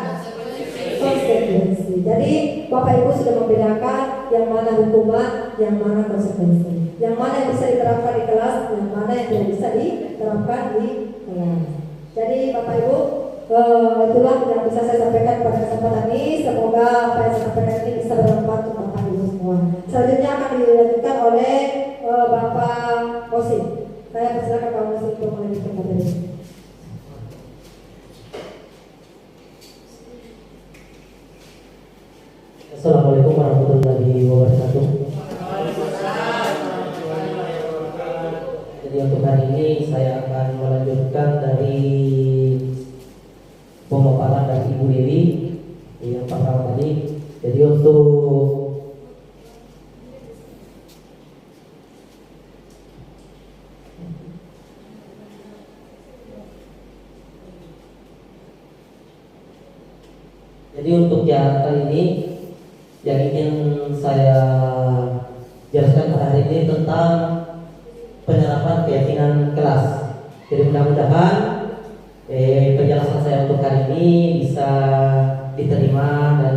Speaker 1: Konsekuensi. Jadi Bapak Ibu sudah membedakan yang mana hukuman, yang mana konsekuensi, yang mana yang bisa diterapkan di kelas, yang mana yang tidak bisa diterapkan di kelas. Jadi Bapak Ibu, itulah yang bisa saya sampaikan pada kesempatan ini. Semoga apa yang saya sampaikan ini bisa bermanfaat untuk Bapak Ibu semua. Selanjutnya akan dilanjutkan oleh Bapak Osim. Saya persilakan Pak Osim untuk melanjutkan materi.
Speaker 3: Assalamualaikum warahmatullahi wabarakatuh. Jadi untuk hari ini saya akan melanjutkan dari pemaparan dari Ibu Dewi yang pertama tadi. Jadi untuk yang kali ini yang ingin saya jelaskan pada hari ini tentang penerapan keyakinan kelas. Jadi mudah-mudahan penjelasan saya untuk hari ini bisa diterima dan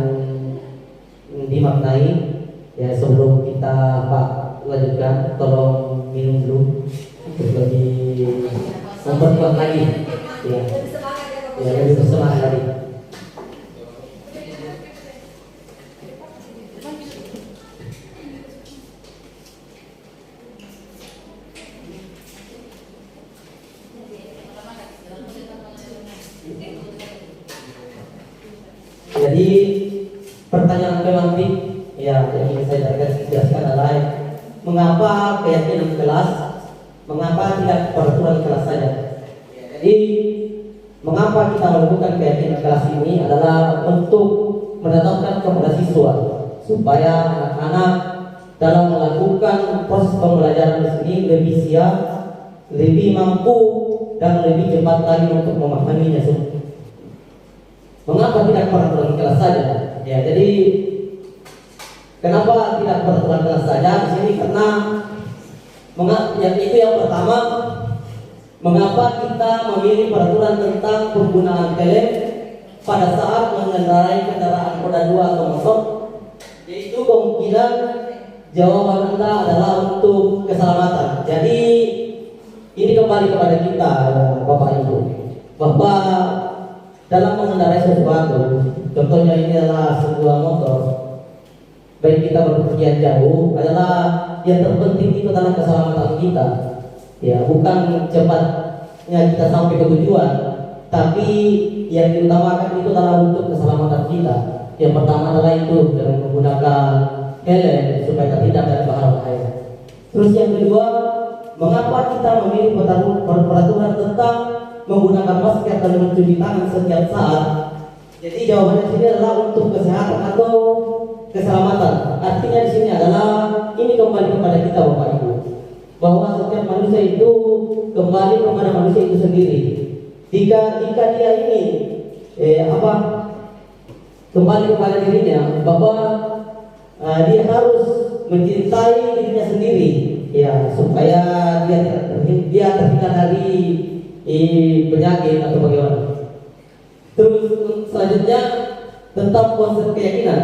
Speaker 3: dimaknai. Ya, sebelum kita lanjutkan, tolong minum dulu lebih memperkuat lagi. Ya, lebih bersemangat lagi. Jadi pertanyaan pemantik yang ingin saya jelaskan adalah mengapa keyakinan kelas, mengapa tidak peraturan kelas saja. Jadi mengapa kita melakukan keyakinan kelas ini adalah untuk menetapkan kepada siswa supaya anak-anak dalam melakukan proses pembelajaran ini lebih siap, lebih mampu dan lebih cepat lagi untuk memahaminya semua. Mengapa tidak peraturan kelas saja? Ya, jadi kenapa tidak peraturan kelas saja di sini? Karena itu yang pertama, mengapa kita memilih peraturan tentang penggunaan helm pada saat mengendarai kendaraan roda 2 atau motor? Yaitu kemungkinan jawaban Anda adalah untuk keselamatan. Jadi ini kembali kepada kita, Bapak Ibu, bahwa dalam mengendarai sesuatu, contohnya ini adalah sebuah motor, baik kita berpergian jauh, adalah yang terpenting itu adalah keselamatan kita. Ya, bukan cepatnya kita sampai ke tujuan, tapi yang diutamakan itu adalah untuk keselamatan kita. Yang pertama adalah itu dengan menggunakan helm supaya terhindar dari bahaya. Terus yang kedua, mengapa kita memilih peraturan tentang menggunakan masker dan mencuci tangan setiap saat? Jadi jawabannya sini adalah untuk kesehatan atau keselamatan. Artinya di sini adalah ini kembali kepada kita, Bapak Ibu, bahwa setiap manusia itu kembali kepada manusia itu sendiri. Jika dia ini kembali kepada dirinya, bahwa dia harus mencintai dirinya sendiri, ya, supaya dia terhindar dari penyakit atau bagaimana. Terus selanjutnya tentang konsep keyakinan.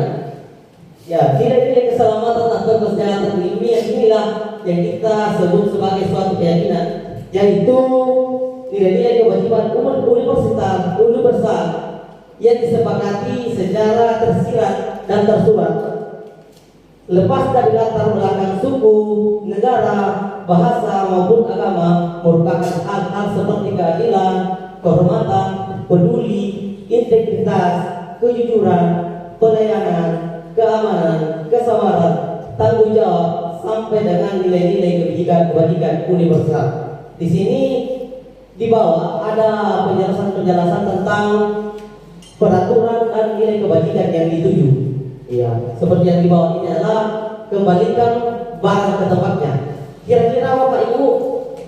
Speaker 3: Ya, nilai-nilai keselamatan atau kesehatan inilah yang kita sebut sebagai suatu keyakinan, yaitu nilai-nilai kewajiban universal yang disepakati secara tersirat dan tersurat, lepas dari latar belakang suku, negara, bahasa maupun agama, merupakan hal-hal seperti keadilan, kehormatan, peduli, integritas, kejujuran, pelayanan, keamanan, kesabaran, tanggung jawab, sampai dengan nilai-nilai kebajikan universal. Di sini di bawah ada penjelasan tentang peraturan dan nilai kebajikan yang dituju. Ya, seperti yang di bawah ini adalah kembalikan barang ke tempatnya. Kira-kira Bapak Ibu,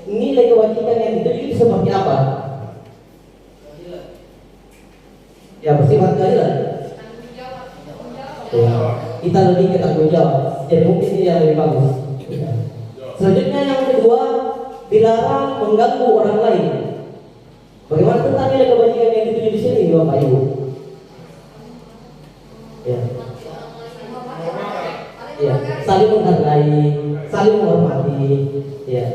Speaker 3: nilai kebajikan yang dituju itu seperti apa? Ya, bersifat keadilan. Ya, kita lebih ke tanggung jawab. Jadi mungkin ini yang lebih bagus. Ya. Selanjutnya yang kedua, dilarang mengganggu orang lain. Bagaimana tentang nilai kebajikan yang dituju di sini, Bapak Ibu? Ya. Ya, saling menghargai, saling menghormati. Ya.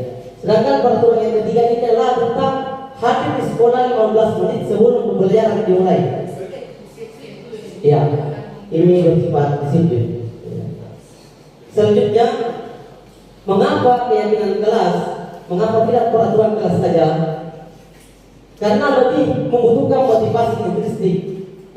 Speaker 3: Sedangkan peraturan yang ketiga ini adalah tentang hadir di sekolah 15 menit sebelum pembelajaran dimulai. Ya, ini bersifat disiplin. Ya. Selanjutnya, mengapa keyakinan kelas? Mengapa tidak peraturan kelas saja? Karena lebih membutuhkan motivasi intrinsik,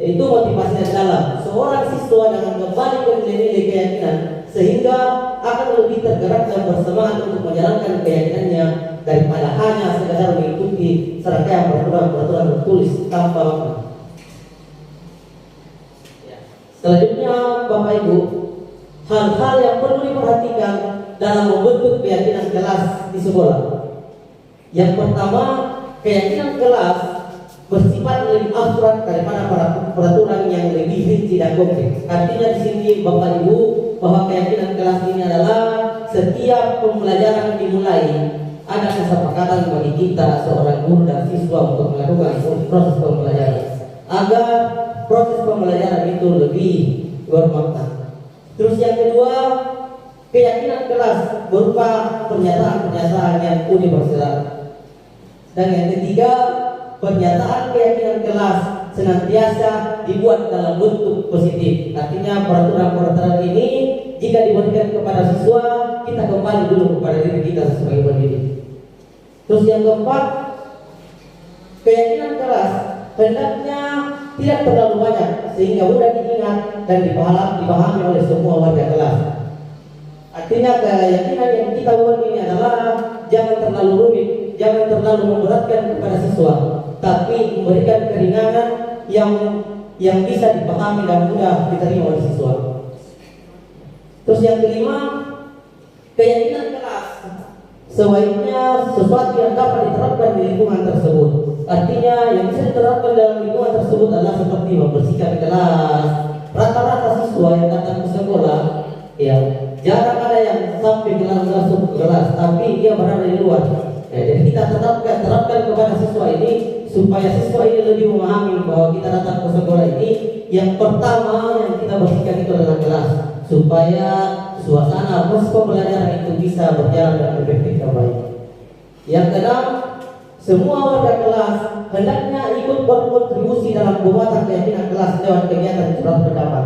Speaker 3: yaitu motivasi yang dalam. Seorang siswa dengan kembali ke nilai-nilai keyakinan, sehingga akan lebih tergerak dan bersemangat untuk menjalankan keyakinannya daripada hanya sekadar mengikuti serangkaian peraturan-peraturan tertulis tanpa makna. Selanjutnya, Bapak Ibu, hal-hal yang perlu diperhatikan dalam membentuk keyakinan kelas di sekolah. Yang pertama, keyakinan kelas bersifat lebih abstrak daripada peraturan yang lebih rinci dan konkret. Artinya di sini Bapak Ibu, bahwa keyakinan kelas ini adalah setiap pembelajaran dimulai ada kesepakatan bagi kita seorang guru dan siswa untuk melakukan proses pembelajaran agar proses pembelajaran itu lebih bermakna. Terus yang kedua, keyakinan kelas berupa pernyataan-pernyataan yang universal. Dan yang ketiga, pernyataan keyakinan kelas senantiasa dibuat dalam bentuk positif. Artinya peraturan-peraturan ini jika diberikan kepada siswa, kita kembali dulu kepada diri kita sebagai pendidik. Terus yang keempat, keyakinan kelas hendaknya tidak terlalu banyak sehingga mudah diingat dan dipahami oleh semua warga kelas. Artinya keyakinan yang kita buat ini adalah jangan terlalu rumit, jangan terlalu memberatkan kepada siswa, tapi memberikan keringanan yang bisa dipahami dan mudah diterima oleh siswa. Terus yang kelima, keyakinan kelas sebaiknya sesuatu yang dapat diterapkan di lingkungan tersebut. Artinya yang bisa diterapkan dalam lingkungan tersebut adalah seperti membersihkan kelas. Rata-rata siswa yang datang ke sekolah, ya, jarang ada yang sampai masuk ke kelas, tapi dia berada di luar. Ya, jadi kita terapkan kepada siswa ini supaya siswa ini lebih memahami bahwa kita datang ke sekolah ini yang pertama yang kita bersihkan itu adalah kelas, supaya suasana proses pembelajaran itu bisa berjalan dengan efektif dan baik. Yang keenam, semua warga kelas hendaknya ikut berkontribusi dalam pembuatan keyakinan kelas lewat kegiatan surat pendapat.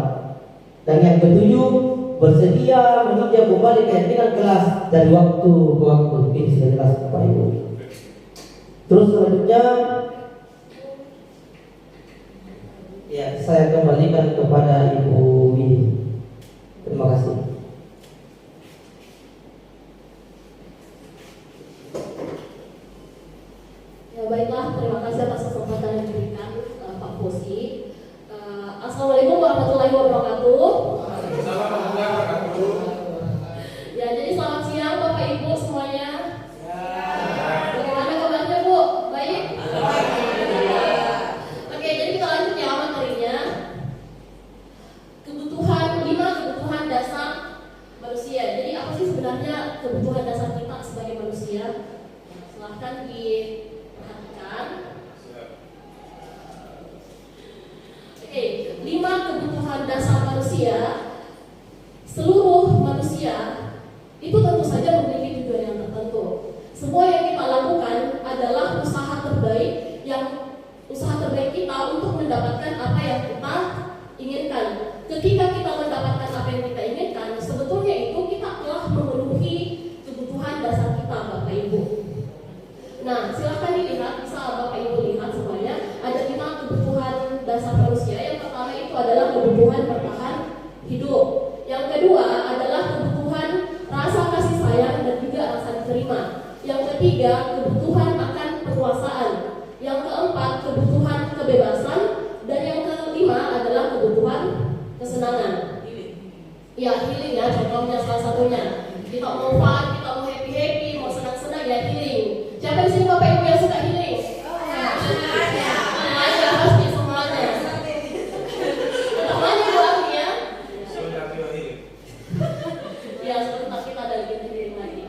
Speaker 3: Dan yang ketujuh, bersedia meninjau kembali keyakinan kelas dari waktu ke waktu. Ini sudah jelas Bapak Ibu. Terus selanjutnya, ya, saya kembalikan kepada Ibu Widi. Terima kasih.
Speaker 2: Ya baiklah, terima kasih atas kesempatan yang diberikan Pak Fosi. Assalamualaikum warahmatullahi wabarakatuh. Ya, jadi selamat siang Bapak Ibu semuanya. kebutuhan dasar manusia, seluruh manusia itu tentu saja memiliki tujuan yang tertentu. Semua yang kita lakukan adalah usaha terbaik kita untuk mendapatkan apa yang kita inginkan. Ketika kita mendapatkan apa yang kita inginkan, sebetulnya itu kita telah memenuhi kebutuhan dasar kita, Bapak Ibu. Nah, silakan dilihat, bisa Bapak Ibu lihat semuanya. Ada 5 kebutuhan dasar manusia. Yang pertama itu adalah kebutuhan bertahan hidup. Yang kedua adalah kebutuhan rasa kasih sayang dan juga rasa diterima. Yang ketiga, kebutuhan akan kekuasaan. Yang keempat, kebutuhan kebebasan. Dan yang kelima adalah kebutuhan kesenangan. Ya, healing ya, contohnya salah satunya. Kita mau fun, kita mau happy, mau senang-senang ya healing. Siapa di sini Bapak Ibu yang suka healing? Semuanya, pasti semuanya. Semuanya doang ya. Ya, sebentar kita ada healing lagi.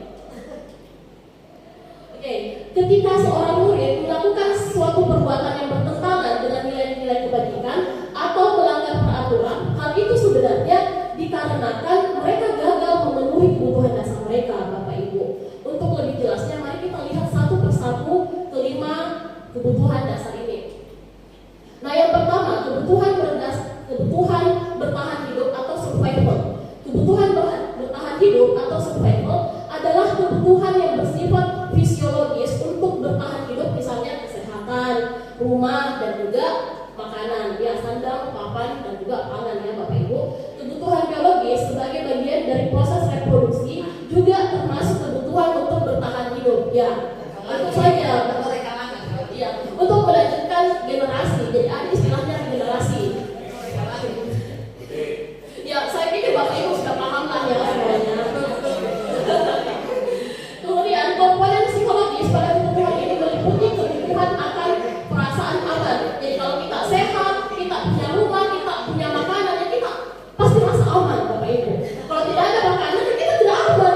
Speaker 2: Oke, ketika seorang murid melakukan suatu perbuatan yang bertentangan dengan nilai-nilai kebajikan atau melanggar peraturan, hal itu sebenarnya dikarenakan mereka gagal memenuhi kebutuhan dasar mereka, Bapak Ibu. Untuk lebih jelasnya, mari kita lihat satu persatu kelima kebutuhan dasar ini. Nah, yang pertama, kebutuhan bertahan hidup atau survival. Kebutuhan bertahan hidup atau survival adalah kebutuhan yang bersifat fisiologis untuk bertahan hidup, misalnya kesehatan, rumah, dan juga makanan, ya sandang, papan, dan juga pangan ya Bapak Ibu. Kebutuhan biologis sebagai bagian dari proses reproduksi juga termasuk kebutuhan untuk bertahan hidup, ya. Itu saja, ya, untuk melanjutkan generasi. Jadi ada istilahnya generasi. Ya, saya pikir Bapak Ibu sudah paham lah ya semuanya. Kemudian komponen psikologis pada kebutuhan ini meliputi kebutuhan akan perasaan aman. Jadi kalau kita sehat, kita punya rumah, kita punya makanan, ya kita pasti merasa aman, Bapak Ibu. Kalau tidak ada makanan, ya kita tidak aman.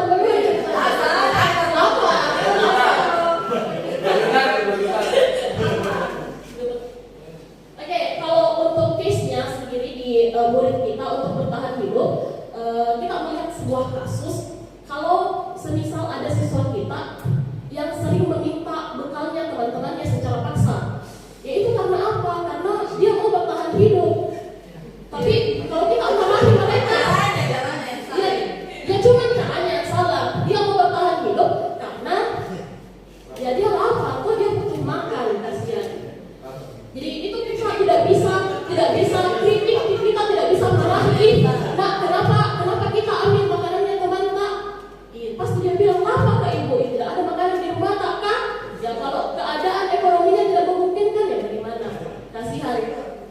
Speaker 2: Oke, kalau untuk case-nya sendiri di murid kita untuk bertahan hidup, kita melihat sebuah kasus. Kalau semisal ada siswa kita yang sering meminta bekalnya teman-temannya secara paksa, yaitu karena apa? Karena dia mau bertahan hidup. Tapi kalau kita marahi mereka, ya cuma caranya yang salah. Dia mau bertahan hidup karena ya dia lapar, kok dia butuh makan, kasihan. Jadi itu kita tidak bisa kritik, kita tidak bisa marahi. Nah, kenapa kita ambil makanannya teman tak? Pasti dia bilang, apa Kak Ibu? Tidak ada makanan di rumah tak Kak? Ya kalau keadaan ekonominya tidak memungkinkan, ya dari mana? Kasihan.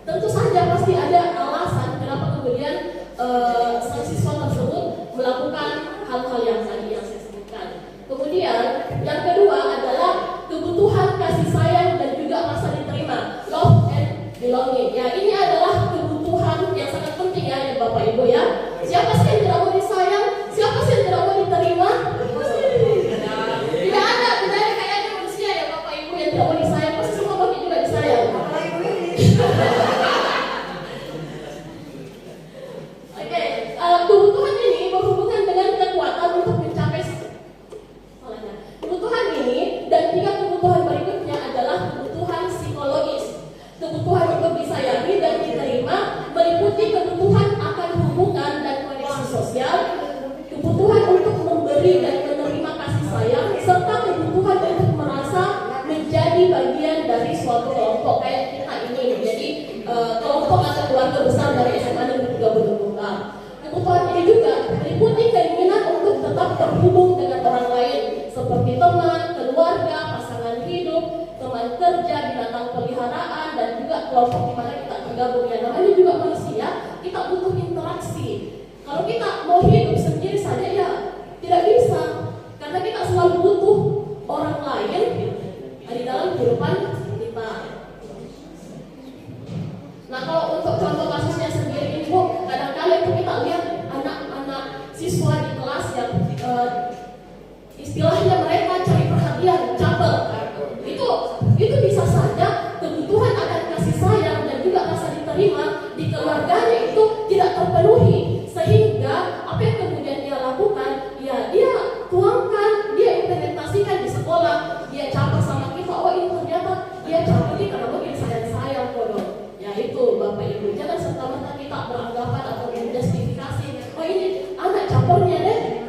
Speaker 2: Tentu saja pasti ada alasan kenapa kemudian sang siswa tersebut melakukan hal-hal yang tadi yang saya sebutkan. Kemudian yang kedua adalah kebutuhan kasih sayang dan juga rasa diterima, love and belonging. Ya, ini adalah kebutuhan yang sangat penting ya Bapak Ibu ya. Siapa sih yang tidak mau disayang? Siapa sih yang tidak mau diterima? Tidak ada kayaknya manusia ya Bapak Ibu yang tidak mau disayang. Pasti semua Bapak juga disayang. Oke, kebutuhan ini berhubungan dengan kekuatan untuk mencapai kebutuhan ini, dan 3 kebutuhan berikutnya adalah kebutuhan psikologis. Kebutuhan untuk disayangi dan diterima meliputi kebutuhan akan hubungan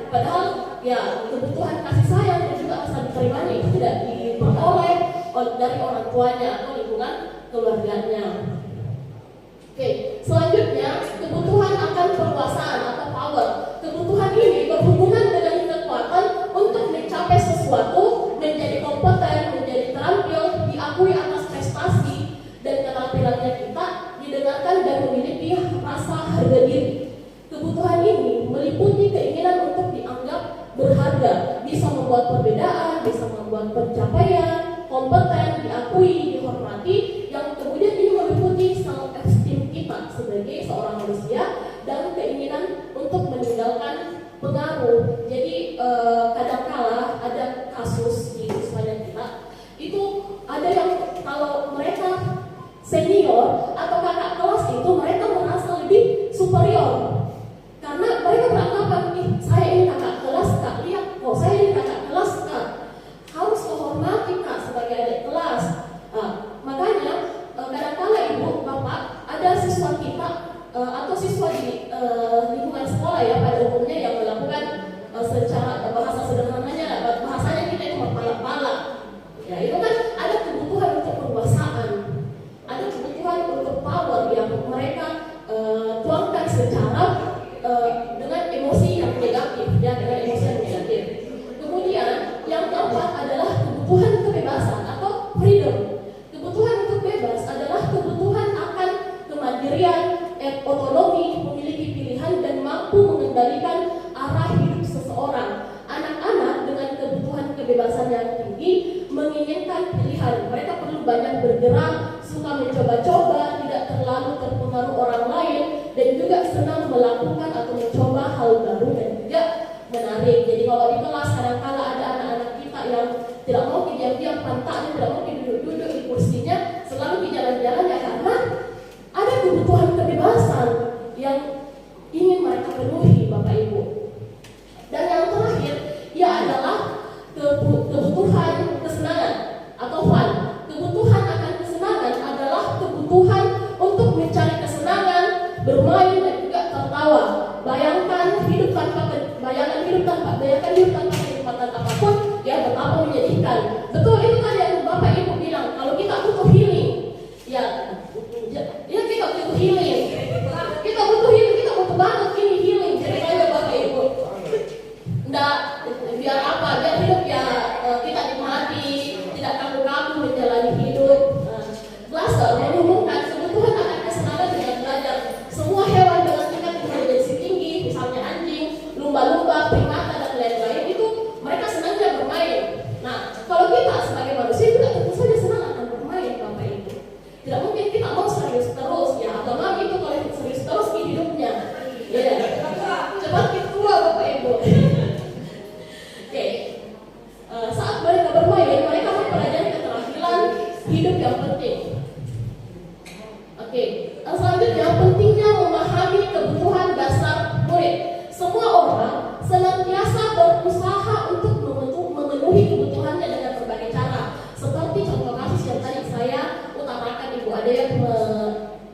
Speaker 2: Padahal ya kebutuhan kasih sayang dan juga rasa diterimanya itu tidak diperoleh dari orang tuanya atau lingkungan keluarganya. Oke, selanjutnya kebutuhan akan perluasan atau power. Kebutuhan ini berhubungan dengan kekuatan untuk mencapai sesuatu, menjadi kompeten, menjadi terampil, diakui atas prestasi dan keterampilannya kita, didengarkan dan memiliki rasa harga diri. Kebutuhan ini meliputi keinginan untuk dianggap berharga, bisa membuat perbedaan, bisa membuat pencapaian, kompeten, diakui, dihormati, yang kemudian ini meliputi self-esteem kita sebagai seorang manusia dan keinginan untuk meninggalkan pengaruh. Jadi kadangkala ada kasus di sepanjang kita itu ada yang kalau mereka senior atau kakak kelas itu mereka merasa lebih superior karena mereka beranggapan saya ini kakak kelas kak, lihat kok saya ini kakak kelas kak, harus menghormati kak sebagai adik kelas. Makanya kadang-kala ibu bapak ada siswa kita atau siswa di lingkungan sekolah ya pada umumnya yang melakukan secara bahasa sederhananya bahasanya kita itu mempalak-palak. Ya itu kan ada kebutuhan untuk penguasaan, ada kebutuhan untuk power yang mereka tuangkan secara dengan emosi yang negatif, ya dengan emosi yang negatif. Kemudian yang keempat adalah kebutuhan kebebasan atau freedom. Kebutuhan untuk bebas adalah kebutuhan akan kemandirian, otonomi, memiliki pilihan dan mampu mengendalikan arah hidup seseorang. Anak-anak dengan kebutuhan kebebasan yang tinggi menginginkan pilihan. Mereka perlu banyak bergerak, suka mencoba-coba, tidak terlalu terpengaruh orang lain, dan juga senang melakukan atau mencoba hal baru dan juga menarik. Jadi kalau di kelas kadang-kala ada anak-anak kita yang tidak mau diam-diam pantatnya, tidak mau duduk-duduk di kursinya, selalu di jalan-jalan ya karena ada kebutuhan kebebasan yang ingin mereka penuhi, Bapak Ibu. Dan yang terakhir, ya adalah kebutuhan kesenangan atau fun. Kebutuhan akan kesenangan adalah kebutuhan untuk mencari kesenangan, bermain dan juga tertawa. Bayangkan hidup tanpa kenikmatan apapun, ya betapa menyedihkan. Betul itu kan yang Bapak Ibu bilang, kalau kita butuh healing, ya kita butuh healing. Kita butuh banget ini healing. Jadi kayak Bapak Ibu, nggak biar apa, biar hidup ya kita nikmati, tidak kaku-kaku menjalani hidup. Glasser menghubungkan kebutuhan akan kesenangan dengan belajar. Semua hewan dengan tingkat intelijensi tinggi, misalnya anjing, lumba-lumba, primata dan lain-lain itu mereka senangnya bermain. Nah, kalau kita sebagai manusia juga tentu saja senang akan bermain, Bapak Ibu. Tidak mungkin kita mau serius terus ya, atau mami itu kalau serius terus di hidupnya. Ya, cepat kita tua, Bapak Ibu. Oke. Saat mereka bermain, mereka mempelajari keterampilan hidup yang penting. Oke. Selanjutnya, pentingnya memahami kebutuhan dasar murid. Semua orang senantiasa berusaha untuk memenuhi kebutuhannya dengan berbagai cara. Seperti contoh kasus yang tadi saya utarakan, Ibu, ada yang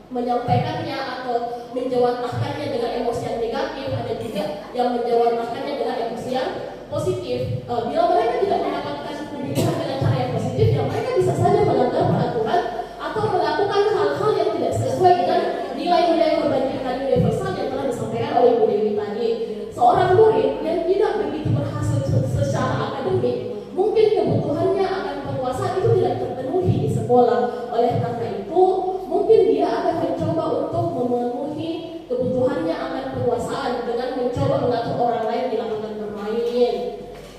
Speaker 2: menyampaikannya atau menjawantahkannya dengan emosi yang negatif, ada juga yang menjawantahkannya dengan emosi yang positif. Bila mereka tidak mendapatkan kebutuhan dengan cara yang positif, ya mereka bisa saja melanggar peraturan atau melakukan hal-hal yang tidak sesuai dengan nilai-nilai kebajikan universal yang telah disampaikan oleh Ibu Dewi tadi. Seorang murid yang tidak begitu berhasil secara akademik, mungkin kebutuhannya akan penguasaan itu tidak terpenuhi di sekolah. Oleh karena itu, mungkin dia akan mencoba untuk memenuhi kebutuhannya akan penguasaan dengan mencoba mengatur orang lain di lapangan bermain.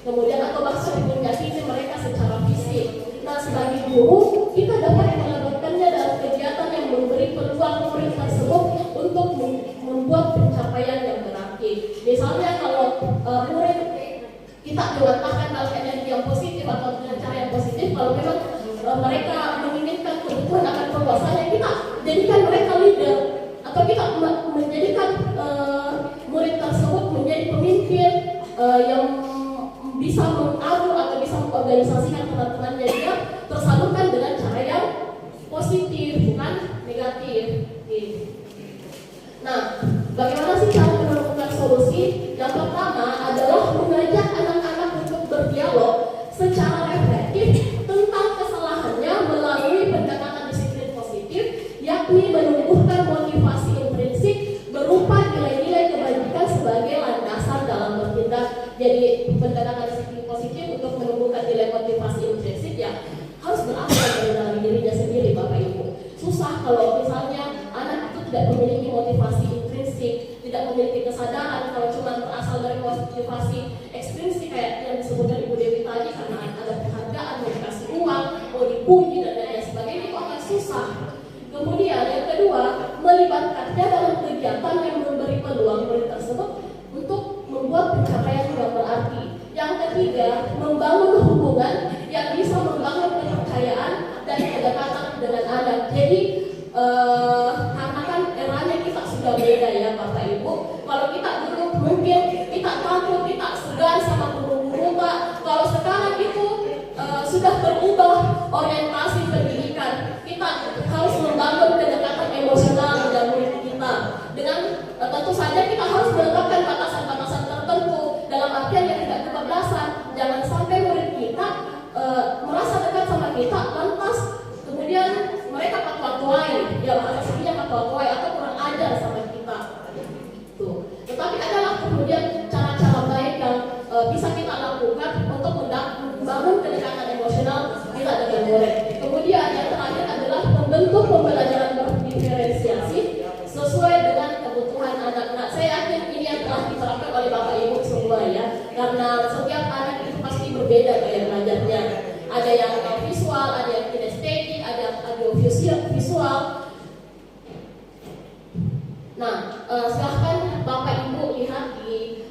Speaker 2: Kemudian atau bahkan menyakiti mereka secara fisik. Nah, sebagai guru, kita dapat melakukannya dalam kegiatan yang memberi peluang murid tersebut untuk membuat pencapaian yang berarti. Misalnya kalau murid kita jawantahkan dalam energi yang positif atau dengan cara yang positif, kalau memang mereka menginginkan kebutuhan akan penguasaan, kita jadikan mereka leader atau kita menjadikan murid tersebut menjadi pemimpin yang bisa mengatur atau bisa mengorganisasikan teman-temannya, dia tersalurkan dengan cara yang positif, bukan negatif. Nah, bagaimana sih cara menemukan solusi? Yang pertama adalah tidak memiliki kesadaran, kalau cuma berasal dari motivasi ekstrinsik kayak yang disebutkan Ibu Dewi tadi, karena ada penghargaan, mau dikasih uang, mau dipuji dan lain sebagainya, itu akan susah. Kemudian yang kedua, melibatkannya dalam kegiatan yang memberi peluang murid tersebut untuk membuat pencapaian yang berarti. Yang ketiga, membangun hubungan yang bisa membangun kepercayaan dan kedekatan dengan anak. Jadi karena kan eranya kita sudah beda ya Bapak Ibu. Kalau kita dulu mungkin kita takut, kita segan sama guru-guru Pak. Kalau sekarang itu sudah berubah orientasi pendidikan. Kita harus membangun kedekatan emosional dengan murid kita. Dengan tentu saja kita harus menetapkan batasan-batasan tertentu, dalam artian yang tidak kebablasan. Jangan sampai murid kita merasa dekat sama kita, lantas kemudian mereka fatwa-fatwai, ya maksudnya fatwa-fatwai atau kurang ajar sama kita. Tuh. Tetapi adalah kemudian cara-cara baik yang bisa kita lakukan untuk membangun kedekatan emosional kita dengan murid. Kemudian yang terakhir adalah membentuk pembelajaran berdiferensiasi sesuai dengan kebutuhan anak. Nah, saya yakin ini yang telah diterapkan oleh Bapak Ibu semua ya, karena setiap anak itu pasti berbeda gaya belajarnya. Ada yang visual, ada yang kinestetik, ada yang audiovisual. Nah, silahkan Bapak Ibu lihat di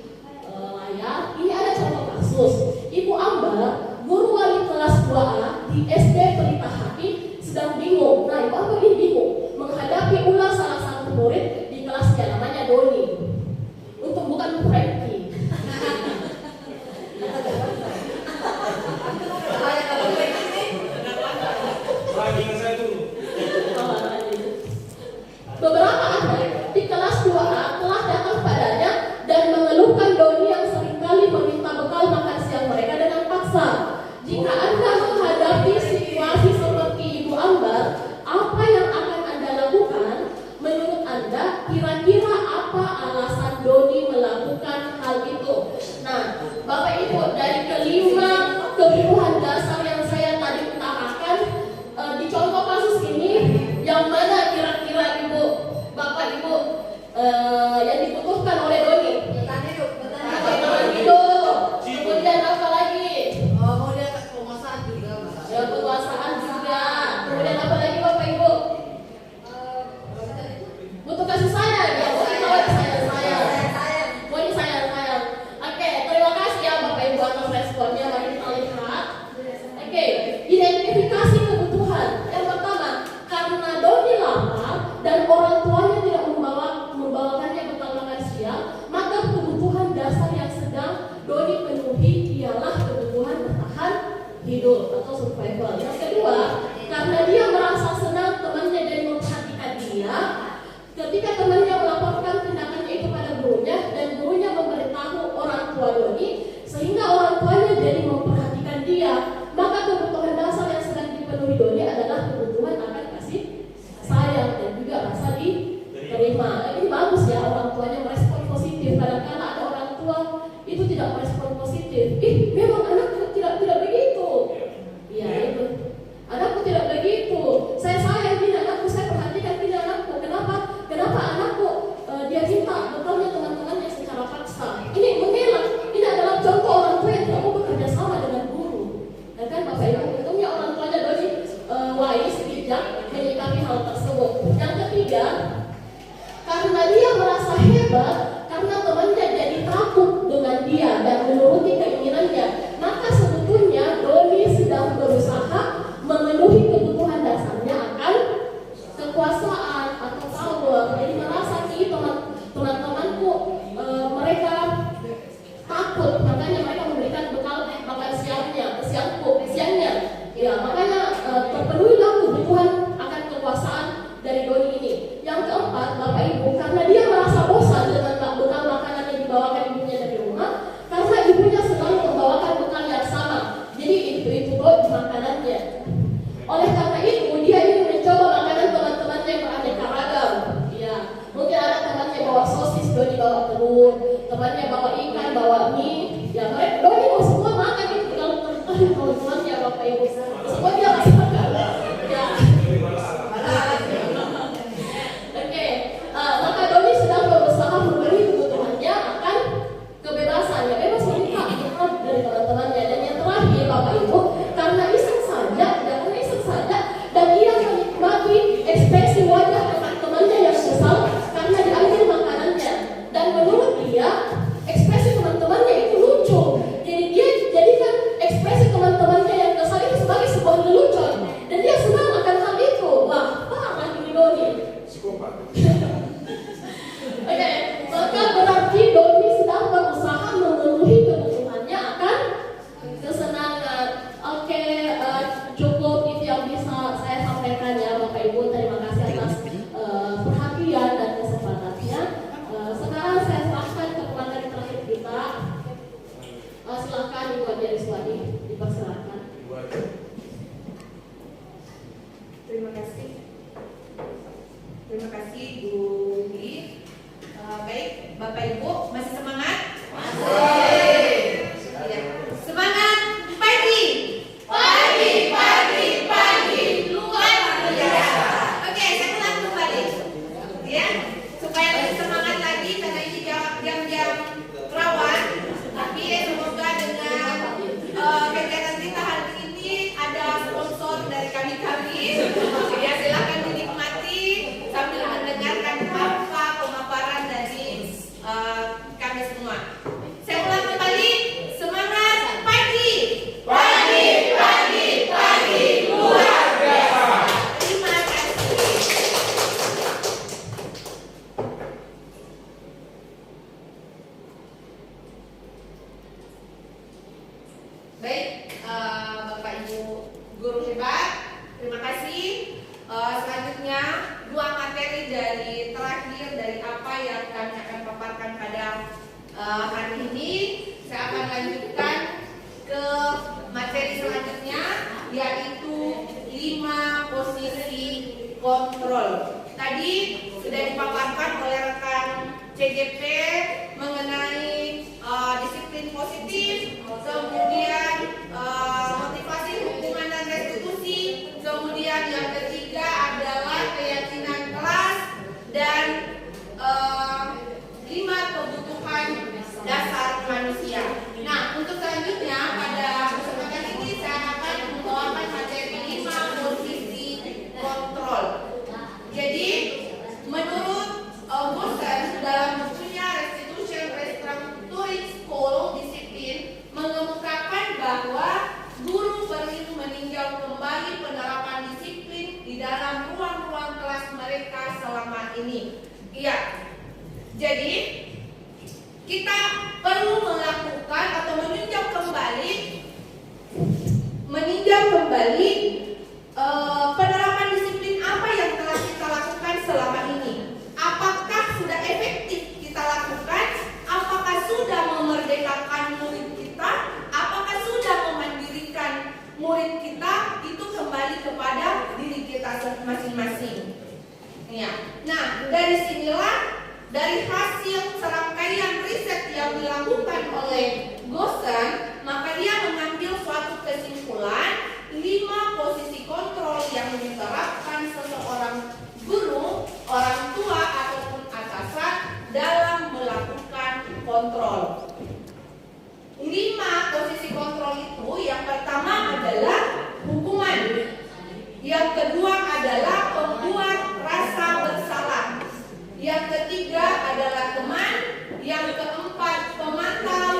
Speaker 2: layar. Ini ada contoh kasus. Ibu Ambar, guru wali kelas 2A di SD Pelita Hati, sedang bingung. Nah, Ibu Ambar ini bingung menghadapi ulah salah satu murid di kelasnya, namanya Doni. Untung bukan Frankie. Beberapa anak di kelas 2A telah datang padanya dan mengeluhkan Doni yang seringkali meminta bekal makan siang mereka dengan paksa. Jika Anda menghadapi situasi seperti Ibu Ambar, apa yang akan Anda lakukan? Menurut Anda, kira-kira apa alasan Doni melakukan hal itu? Nah, Bapak Ibu, dari kelima kebutuhan dasar yang saya tadi utarakan, di contoh kasus ini, yang mana kira-kira Ibu, Bapak Ibu, yang dibutuhkan oleh Doni? Bertahan hidup. Kemudian apa lagi?
Speaker 4: Penguasaan juga, Mbak.
Speaker 2: Ya, penguasaan juga. Kemudian apa lagi Bapak Ibu? Butuh kasih sayang ya, sayang. Mau disayang. Oke, terima kasih ya Bapak Ibu atas responnya. Mari kita lihat. Oke, identifikasi kebutuhan. Yang pertama, karena Doni lapar dan orang tuanya tidak membawakannya bekal makan siang, maka kebutuhan dasar yang sedang Doni penuhi ialah kebutuhan bertahan hidup atau survival. Yang kedua, karena dia merasa senang temannya jadi memperhatikan dia. Ketika temannya melaporkan tindakannya itu pada gurunya dan gurunya memberitahu orang tua Doni, sehingga orang tuanya jadi memperhatikan dia, maka kebutuhan dasar yang sedang dipenuhi Doni adalah kebutuhan akan kasih sayang dan juga rasa diterima. Ini bagus ya, orang tuanya merespon positif. Kadang-kadang ada orang tua itu tidak merespon positif. Memang anakku tidak begitu. Iya itu. Anakku tidak begitu. Saya sayang ini anakku, saya perhatikan ini anakku. Kenapa anakku dia minta bekalnya teman-temannya secara paksa? Ini mengelak. Ini adalah contoh orang tua yang tidak mau bekerja sama dengan guru. Dan kan Bapak Ibu, untungnya orang tuanya Doni wise, bijak menyikapi hal tersebut. Yang ketiga, karena dia merasa hebat, karena temannya jadi takut dengan dia dan menuruti keinginannya, maka sebetulnya Doni sedang berusaha memenuhi kebutuhan dasarnya akan kekuasaan atau power. Jadi merasa teman-temanku mereka takut, makanya mereka memberikan bekal makan siangnya. Ya, makanya terpenuhilah kebutuhan akan kekuasaan dari Doni ini. Yang keempat, Bapak Ibu, karena dia merasa bosan dengan bekal makanan yang dibawakan ibunya dari rumah, karena ibunya selalu membawakan bekal yang sama. Jadi itu makanannya. Oleh karena itu, dia ingin mencoba makanan teman-temannya yang beraneka ragam. Ya, mungkin ada temannya bawa sosis, Doni bawa telur, temannya bawa ikan, bawa mie. Ya, mereka Doni mau semua makan itu kalau teman-temannya Bapak Ibu. Semua dia rasakan. Ya. Oke, maka Doni sedang berusaha memberi
Speaker 5: Bapak Ibu masih semangat? Masih. Ya. Semangat pagi. Pagi. Luar biasa. Oke, saya ulang kembali. Ya, supaya lebih semangat lagi karena ini jam-jam rawan. Tapi semoga dengan kegiatan kita hari ini ada sponsor dari kami. Ya, silakan dinikmati sambil mendengarkan apa pemaparan dari kami semua. Saya ulang kembali, semangat pagi. Pagi, luar biasa. Terima kasih. Baik, Bapak Ibu guru hebat, terima kasih. Selanjutnya dua materi dari terakhir dari apa yang kami akan paparkan pada hari ini. Saya akan lanjutkan ke materi selanjutnya, yaitu 5 posisi kontrol. Tadi sudah dipaparkan oleh rekan CGP mengenai disiplin positif, kemudian motivasi hukuman dan restitusi, kemudian yang ketiga adalah keyakinan kelas, dan 5 kebutuhan dasar manusia. Nah, untuk selanjutnya pada kesempatan ini saya akan membawakan materi 5 posisi kontrol. Jadi, menurut Bosen dalam bukunya Restitution Restructuring School Discipline mengemukakan bahwa guru perlu meninjau kembali penerapan disiplin di dalam ruang-ruang kelas mereka selama ini. Iya. Jadi kita perlu melakukan atau meninjau kembali penerapan disiplin apa yang telah kita lakukan selama ini. Apakah sudah efektif kita lakukan? Apakah sudah memerdekakan murid kita? Apakah sudah memandirikan murid kita? Itu kembali kepada diri kita masing-masing. Ya. Nah, dari sinilah, dari hasil serangkaian riset yang dilakukan oleh Bosen, maka dia mengambil suatu kesimpulan 5 posisi kontrol yang diterapkan seseorang guru, orang tua ataupun atasan dalam melakukan kontrol. 5 posisi kontrol itu, yang pertama adalah hukuman, yang kedua adalah membuat rasa bersalah, yang ketiga adalah teman, yang keempat pemantau,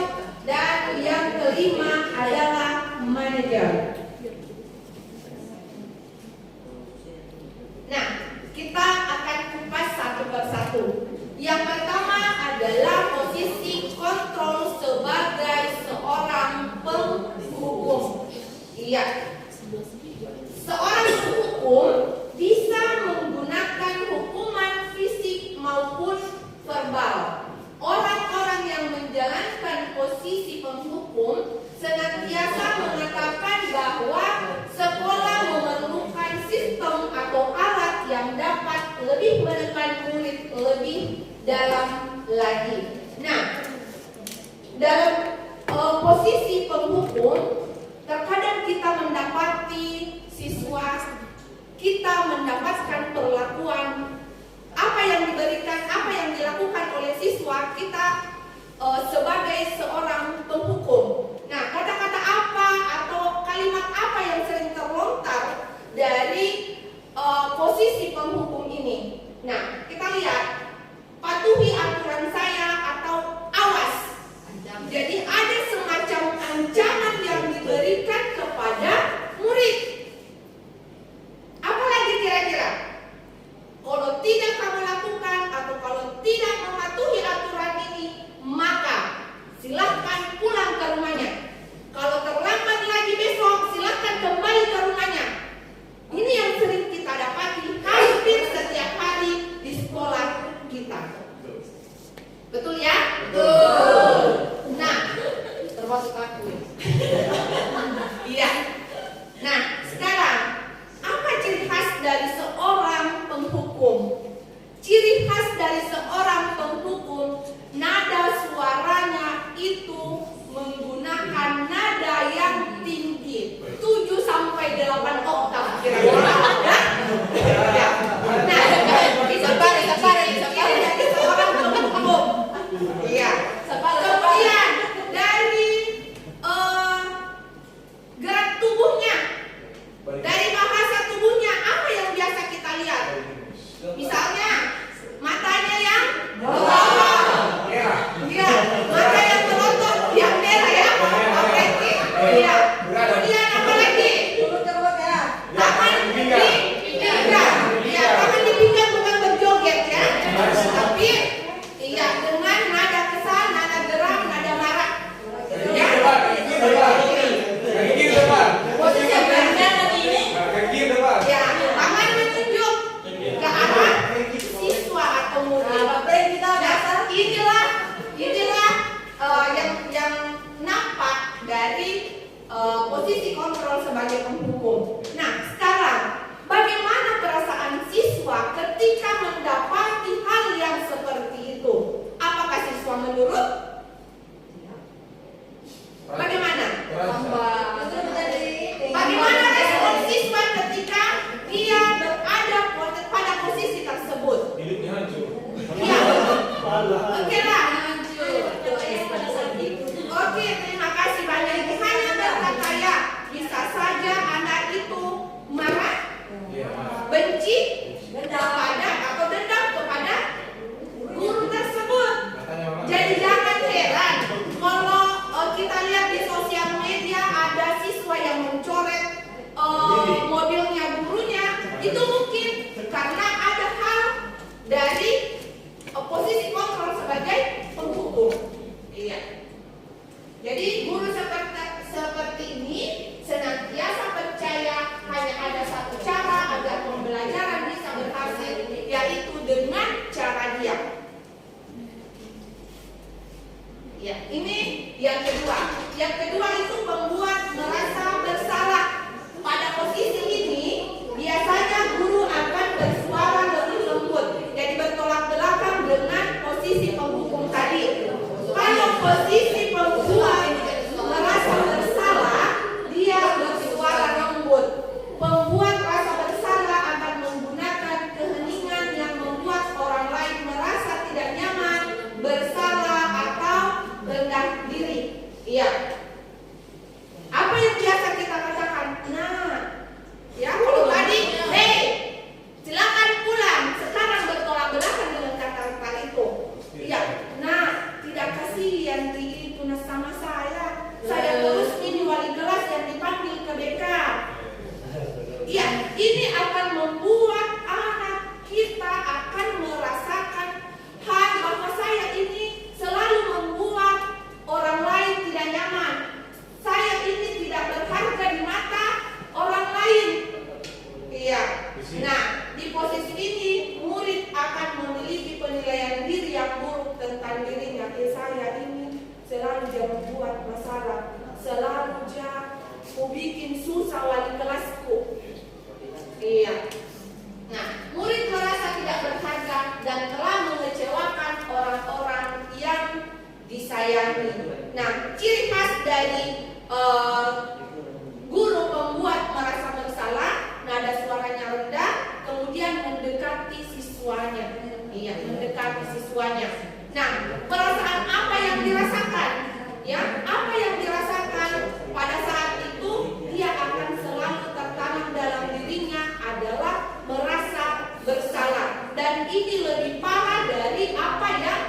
Speaker 5: dan yang kelima adalah manajer. Nah, kita akan kupas satu persatu. Yang pertama adalah posisi kontrol sebagai seorang penghukum. Iya. Seorang penghukum bisa menggunakan hukuman fisik maupun verbal. Orang-orang yang menjalankan posisi penghukum senantiasa mengatakan bahwa sekolah memerlukan sistem atau alat yang dapat lebih menekan murid lebih dalam lagi. Nah, dalam posisi penghukum, terkadang kita mendapati siswa kita mendapatkan perlakuan apa yang diberikan, apa yang dilakukan oleh siswa kita sebagai seorang penghukum. Nah, kata-kata apa atau kalimat apa yang sering terlontar dari posisi penghukum ini? Nah, kita lihat, patuhi aturan saya atau awas. Jadi ada semacam ancaman yang diberikan kepada murid. Apalagi kira-kira? Kalau tidak kamu lakukan atau kalau tidak mematuhi aturan ini, maka silahkan pulang ke rumahnya. Kalau terlambat lagi besok, silahkan kembali ke rumahnya. Ini yang sering kita dapati hampir setiap hari di sekolah kita. Betul ya? Betul. Nah, termasuk aku. Iya. Nah, sekarang apa ciri khas dari seorang penghukum? Ciri khas dari seorang penghukum posisi kontrol sebagai penghukum. Nah, sekarang bagaimana perasaan siswa ketika mendapati hal yang seperti itu? Apakah siswa menurut? Bagaimana? Bagaimana respon siswa ketika dia berada pada posisi tersebut?
Speaker 6: Hidupnya hancur.
Speaker 5: Iya. Oke lah. Oke, terima kasih banyak. Ibu hanya berkata ya, bisa saja anak itu marah, benci kepada atau dendam kepada guru tersebut. Jadi jangan heran kalau kita lihat di sosial media ada siswa yang mencoret mobilnya gurunya, itu mungkin karena ada hal dari posisi kontrol sebagai penghukum. Iya. Jadi guru seperti ini senantiasa percaya hanya ada satu cara agar pembelajaran bisa berhasil, yaitu dengan cara dia. Ya, ini yang kedua. Yang kedua itu membuat merasa bersalah. Pada posisi ini biasanya guru akan bersuara lebih lembut, jadi bertolak belakang dengan posisi penghukum tadi. Kalau posisi pembuat merasa bersalah, dia bersuara lembut. Pembuat rasa bersalah akan menggunakan keheningan yang membuat orang lain merasa tidak nyaman, bersalah atau rendah diri. Iya. Apa yang biasa kita katakan? Nah, ya kalau tadi, hey, silakan pulang. Sekarang bertolak belakang dengan kata-kata itu. Iya. Nah, tidak kasihan itu sama saya. Saya terus ini wali kelas yang dipanggil ke BK. Iya, ini akan membuat anak kita akan merasakan hal bahwa saya ini selalu membuat orang lain tidak nyaman. Saya ini tidak berharga di mata orang lain. Iya. Nah, di posisi ini murid akan memiliki penilaian diri yang buruk tentang dirinya. Saya ini selalu dia membuat masalah, selalu dia bikin susah wali kelasku. Iya. Nah, murid merasa tidak berharga dan telah mengecewakan orang-orang yang disayangi. Nah, ciri khas dari guru pembuat merasa bersalah, nada suaranya rendah, kemudian mendekati siswanya. Iya, mendekati siswanya. Nah, perasaan apa yang dirasakan? Ya, apa yang dirasakan pada saat itu dia akan selalu tertanam dalam dirinya adalah merasa bersalah. Dan ini lebih parah dari apa yang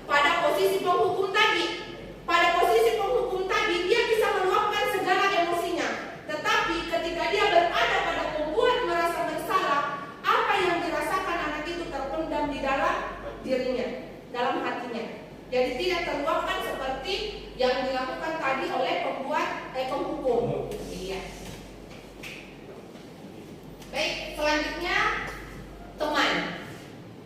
Speaker 5: pada posisi penghukum tadi. Pada posisi penghukum tadi dia bisa meluapkan segala emosinya. Tetapi ketika dia berada pada pembuat merasa bersalah, apa yang dirasakan anak itu terpendam di dalam dirinya, dalam hatinya. Jadi tidak terluapkan seperti yang dilakukan tadi oleh penghukum. Iya. Baik, selanjutnya teman.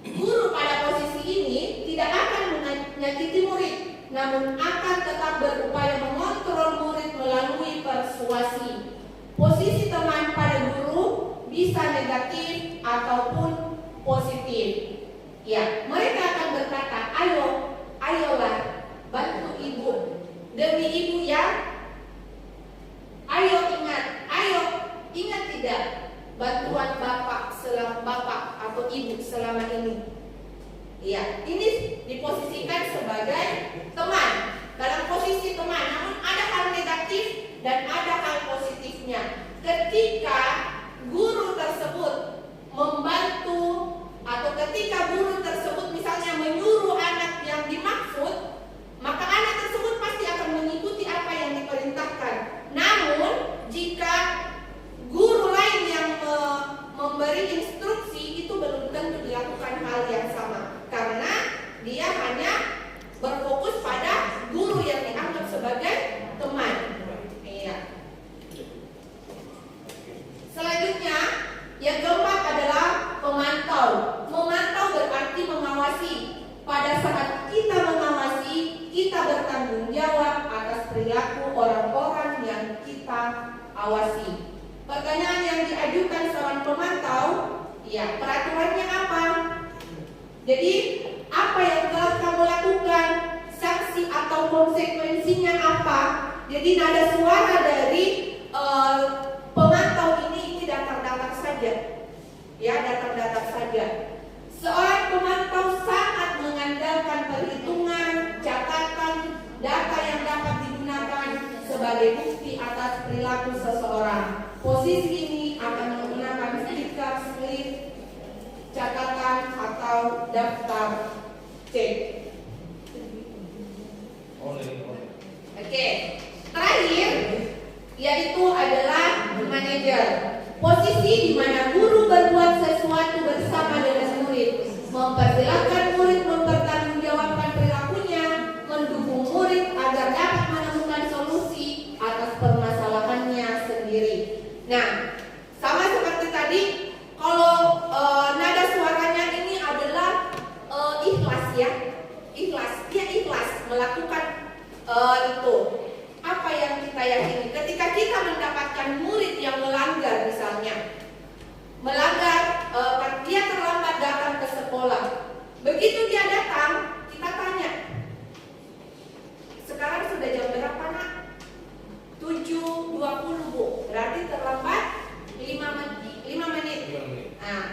Speaker 5: Guru pada posisi ini tidak akan menyakiti murid, namun akan tetap berupaya mengontrol murid melalui persuasi. Posisi teman pada guru bisa negatif ataupun positif. Ya, mereka akan berkata, ayolah, bantu ibu, demi ibu ya. Ayo ingat tidak bantuan bapak atau ibu selama ini. Ya, ini diposisikan sebagai teman, dalam posisi teman. Namun ada hal negatif dan ada hal positifnya. Ketika guru tersebut membantu atau ketika guru tersebut misalnya menyuruh anak yang dimaksud, maka anak tersebut pasti akan mengikuti apa yang diperintahkan. Namun jika guru lain yang memberi instruksi, itu belum tentu dilakukan hal yang sama, karena dia hanya berfokus pada guru yang dianggap sebagai teman. Iya. Selanjutnya, yang keempat adalah pemantau. Memantau berarti mengawasi. Pada saat kita mengawasi, kita bertanggung jawab atas perilaku orang-orang yang kita Ya, peraturannya apa? Jadi apa yang telah kamu lakukan, sanksi atau konsekuensinya apa? Jadi nada suara dari pemantau ini datar-datar saja. Ya, datar-datar saja. Seorang pemantau sangat mengandalkan perhitungan, catatan, data yang dapat digunakan sebagai bukti atas perilaku seseorang. Posisi ini akan menggunakan stiker, slip, catatan atau daftar cek. Oke, terakhir yaitu adalah manajer. Posisi di mana guru berbuat sesuatu bersama dengan murid, mempersilahkan murid mempertanggungjawabkan perilakunya, mendukung murid agar dapat menemukan solusi atas permasalahannya sendiri. Nah, sama seperti tadi, kalau nada suaranya ini adalah ikhlas ya, ikhlas, dia ikhlas melakukan itu. Apa yang kita yakini ketika kita mendapatkan murid yang melanggar, misalnya melanggar, dia terlambat datang ke sekolah. Begitu dia datang, kita tanya, sekarang sudah jam berapa nak? 7.20 Bu, berarti terlambat 5 menit. Nah,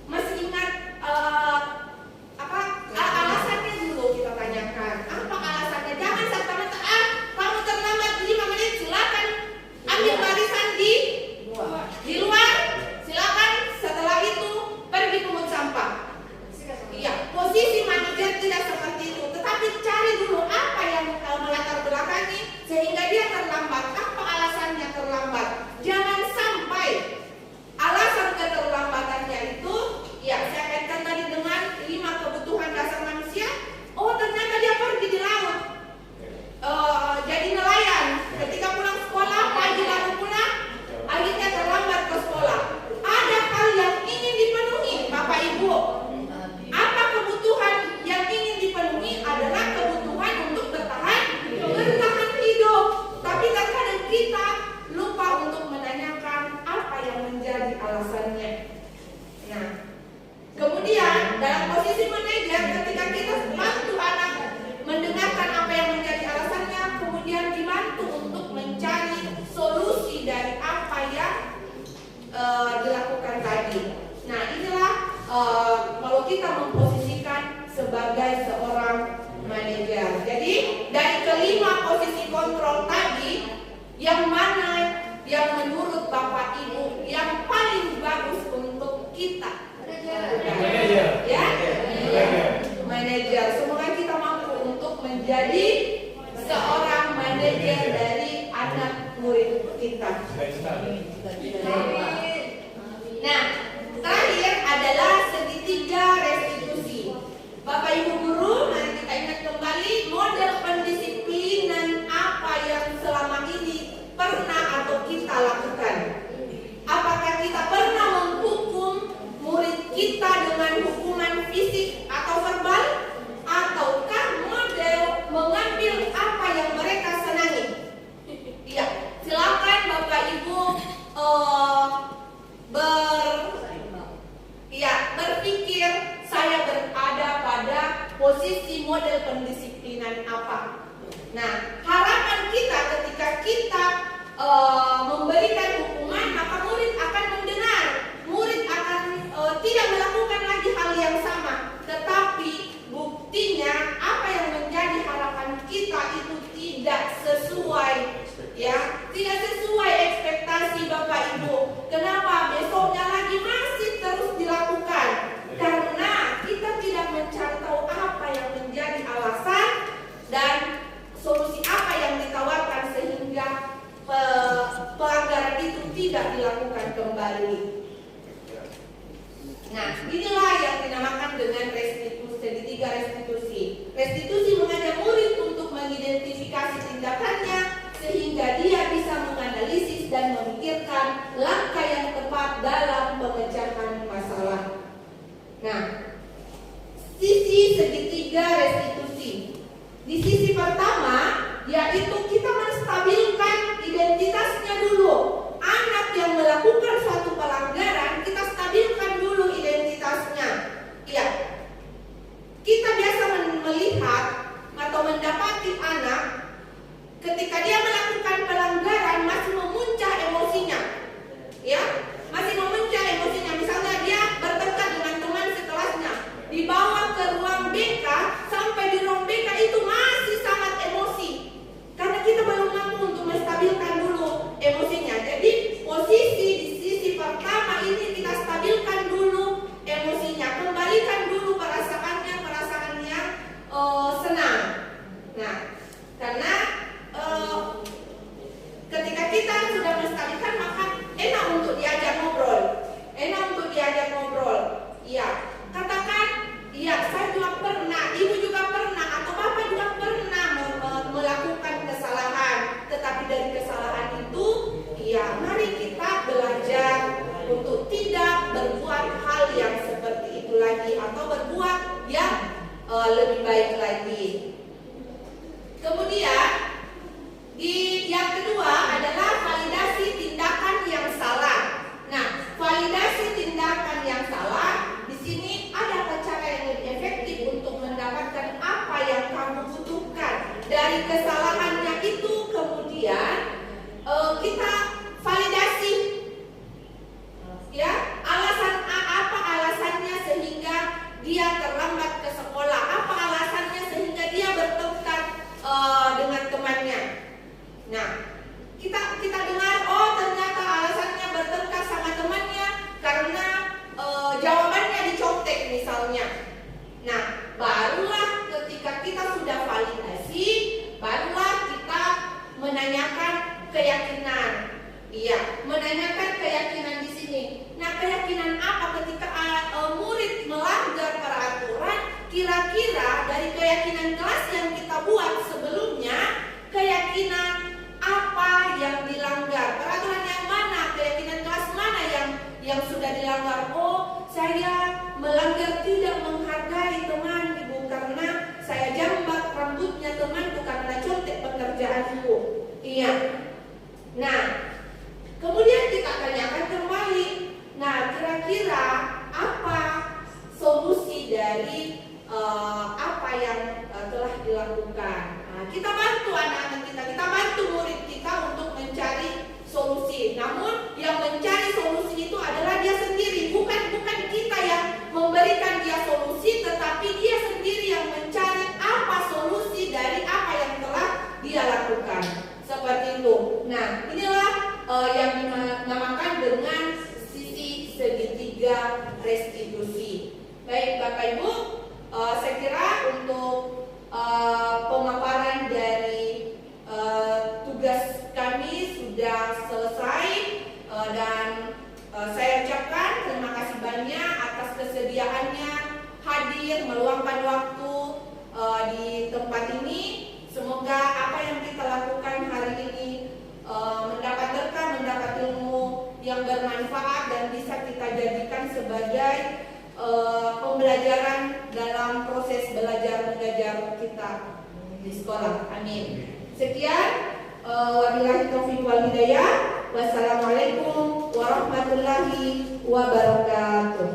Speaker 5: masih ingat apa alasannya dulu kita tanyakan. Apa alasannya? Jangan serta-merta kamu terlambat 5 menit, silakan ambil barisan di luar, silakan setelah itu pergi pungut sampah. Iya, posisi manajer tidak seperti itu, tetapi cari dulu apa yang melatar belakangi sehingga dia terlambat. Apa alasannya terlambat? Jangan sampai alasan keterlambatannya itu, ya saya kaitkan tadi dengan 5 kebutuhan dasar manusia. Oh, ternyata dia pergi di laut, jadi nelayan. Ketika pulang sekolah pagi lalu pulang, akhirnya terlambat ke sekolah. Ada hal yang ingin dipenuhi, Bapak Ibu. Apa kebutuhan yang ingin dipenuhi adalah kebutuhan untuk bertahan hidup. Tapi terkadang kita lupa untuk menanyakan apa yang menjadi alasannya. Nah, kemudian dalam posisi manajer, ketika kita bantu anak mendengarkan apa yang menjadi alasannya, kemudian dibantu untuk mencari solusi dari apa yang dilakukan tadi. Nah, inilah kalau kita memposisikan sebagai seorang manajer. Jadi dari kelima posisi kontrol tadi, yang mana yang menurut Bapak Ibu yang paling bagus untuk kita? Manajer. Ya? Manajer. Semoga kita mampu untuk menjadi seorang manajer dari anak murid kita. Nah, terakhir adalah segitiga restitusi. Bapak Ibu guru, mari kita ingat kembali model pendisiplinan apa yang selama ini pernah atau kita lakukan. Apakah kita pernah menghukum murid kita dengan hukuman fisik atau verbal? Ataukah model mengambil apa yang mereka senangi? Iya, silakan Bapak Ibu berpikir saya berada pada posisi model pendisiplinan apa. Nah, harapan kita ketika kita memberikan hukuman, maka murid akan mendengar, murid akan tidak melakukan lagi hal yang sama. Tetapi buktinya apa yang menjadi harapan kita itu tidak sesuai, ya, tidak sesuai ekspektasi Bapak Ibu. Kenapa besoknya lagi masih terus dilakukan? Karena kita tidak mencari tahu apa yang menjadi alasan dan solusi apa yang ditawarkan sehingga pelanggaran itu ketika dia melakukan pelanggaran masih memuncah emosinya, ya, masih memuncah emosinya. Misalnya dia bertengkar dengan teman sekelasnya, dibawa ke ruang BK, sampai di ruang BK itu masih sangat emosi, karena kita belum mampu untuk menstabilkan dulu emosinya. Jadi posisi di sisi pertama ini kita stabilkan dulu emosinya, kembalikan dulu perasaannya senang. Nah, karena ketika kita sudah menstabilkan, maka enak untuk diajak ngobrol. Iya, katakan, iya, saya juga pernah, ibu juga pernah, atau bapak juga pernah melakukan kesalahan. Tetapi dari kesalahan itu, iya, mari kita belajar untuk tidak berbuat hal yang seperti itu lagi, atau berbuat yang lebih baik lagi. Kemudian yang kedua adalah validasi tindakan yang salah. Nah, validasi tindakan yang salah, di sini ada cara yang lebih efektif untuk mendapatkan apa yang kamu butuhkan dari kesalahannya itu. Kemudian kita validasi, ya, apa alasannya sehingga dia terlambat ke sekolah, apa alasannya sehingga dia bertengkar dengan temannya. Nah, kita dengar, oh ternyata alasannya bertengkar sama temannya karena jawabannya dicontek misalnya. Nah, barulah ketika kita sudah validasi, barulah kita menanyakan keyakinan. Iya, menanyakan keyakinan di sini. Nah, keyakinan apa ketika murid melanggar peraturan? Kira-kira dari keyakinan kelas yang kita buat sebelumnya, keyakinan apa yang dilanggar? Peraturan yang mana? Keyakinan kelas mana yang sudah dilanggar? Oh, saya melanggar tidak menghargai teman ibu karena saya jambat rambutnya temanku karena contek pekerjaanku. Iya. Nah, kemudian kita tanyakan kembali. Nah, kira-kira apa solusi dari apa yang telah dilakukan? Nah, kita bantu anak-anak kita bantu murid kita untuk mencari solusi. Namun yang mencari solusi itu adalah dia sendiri, bukan kita yang memberikan dia solusi, tetapi dia sendiri yang mencari apa solusi dari apa yang telah dia lakukan. Seperti itu. Nah, inilah yang dinamakan dengan sisi segitiga restitusi. Baik Bapak Ibu, saya kira untuk pemaparan dari tugas kami sudah selesai, dan saya ucapkan terima kasih banyak atas kesediaannya hadir meluangkan waktu di tempat ini. Semoga apa yang kita lakukan hari ini mendapat berkah, mendapat ilmu yang bermanfaat dan bisa kita jadikan sebagai pembelajaran dalam proses belajar mengajar kita di sekolah. Amin. Sekian, wabillahi taufiq wal hidayah. Wassalamualaikum warahmatullahi wabarakatuh.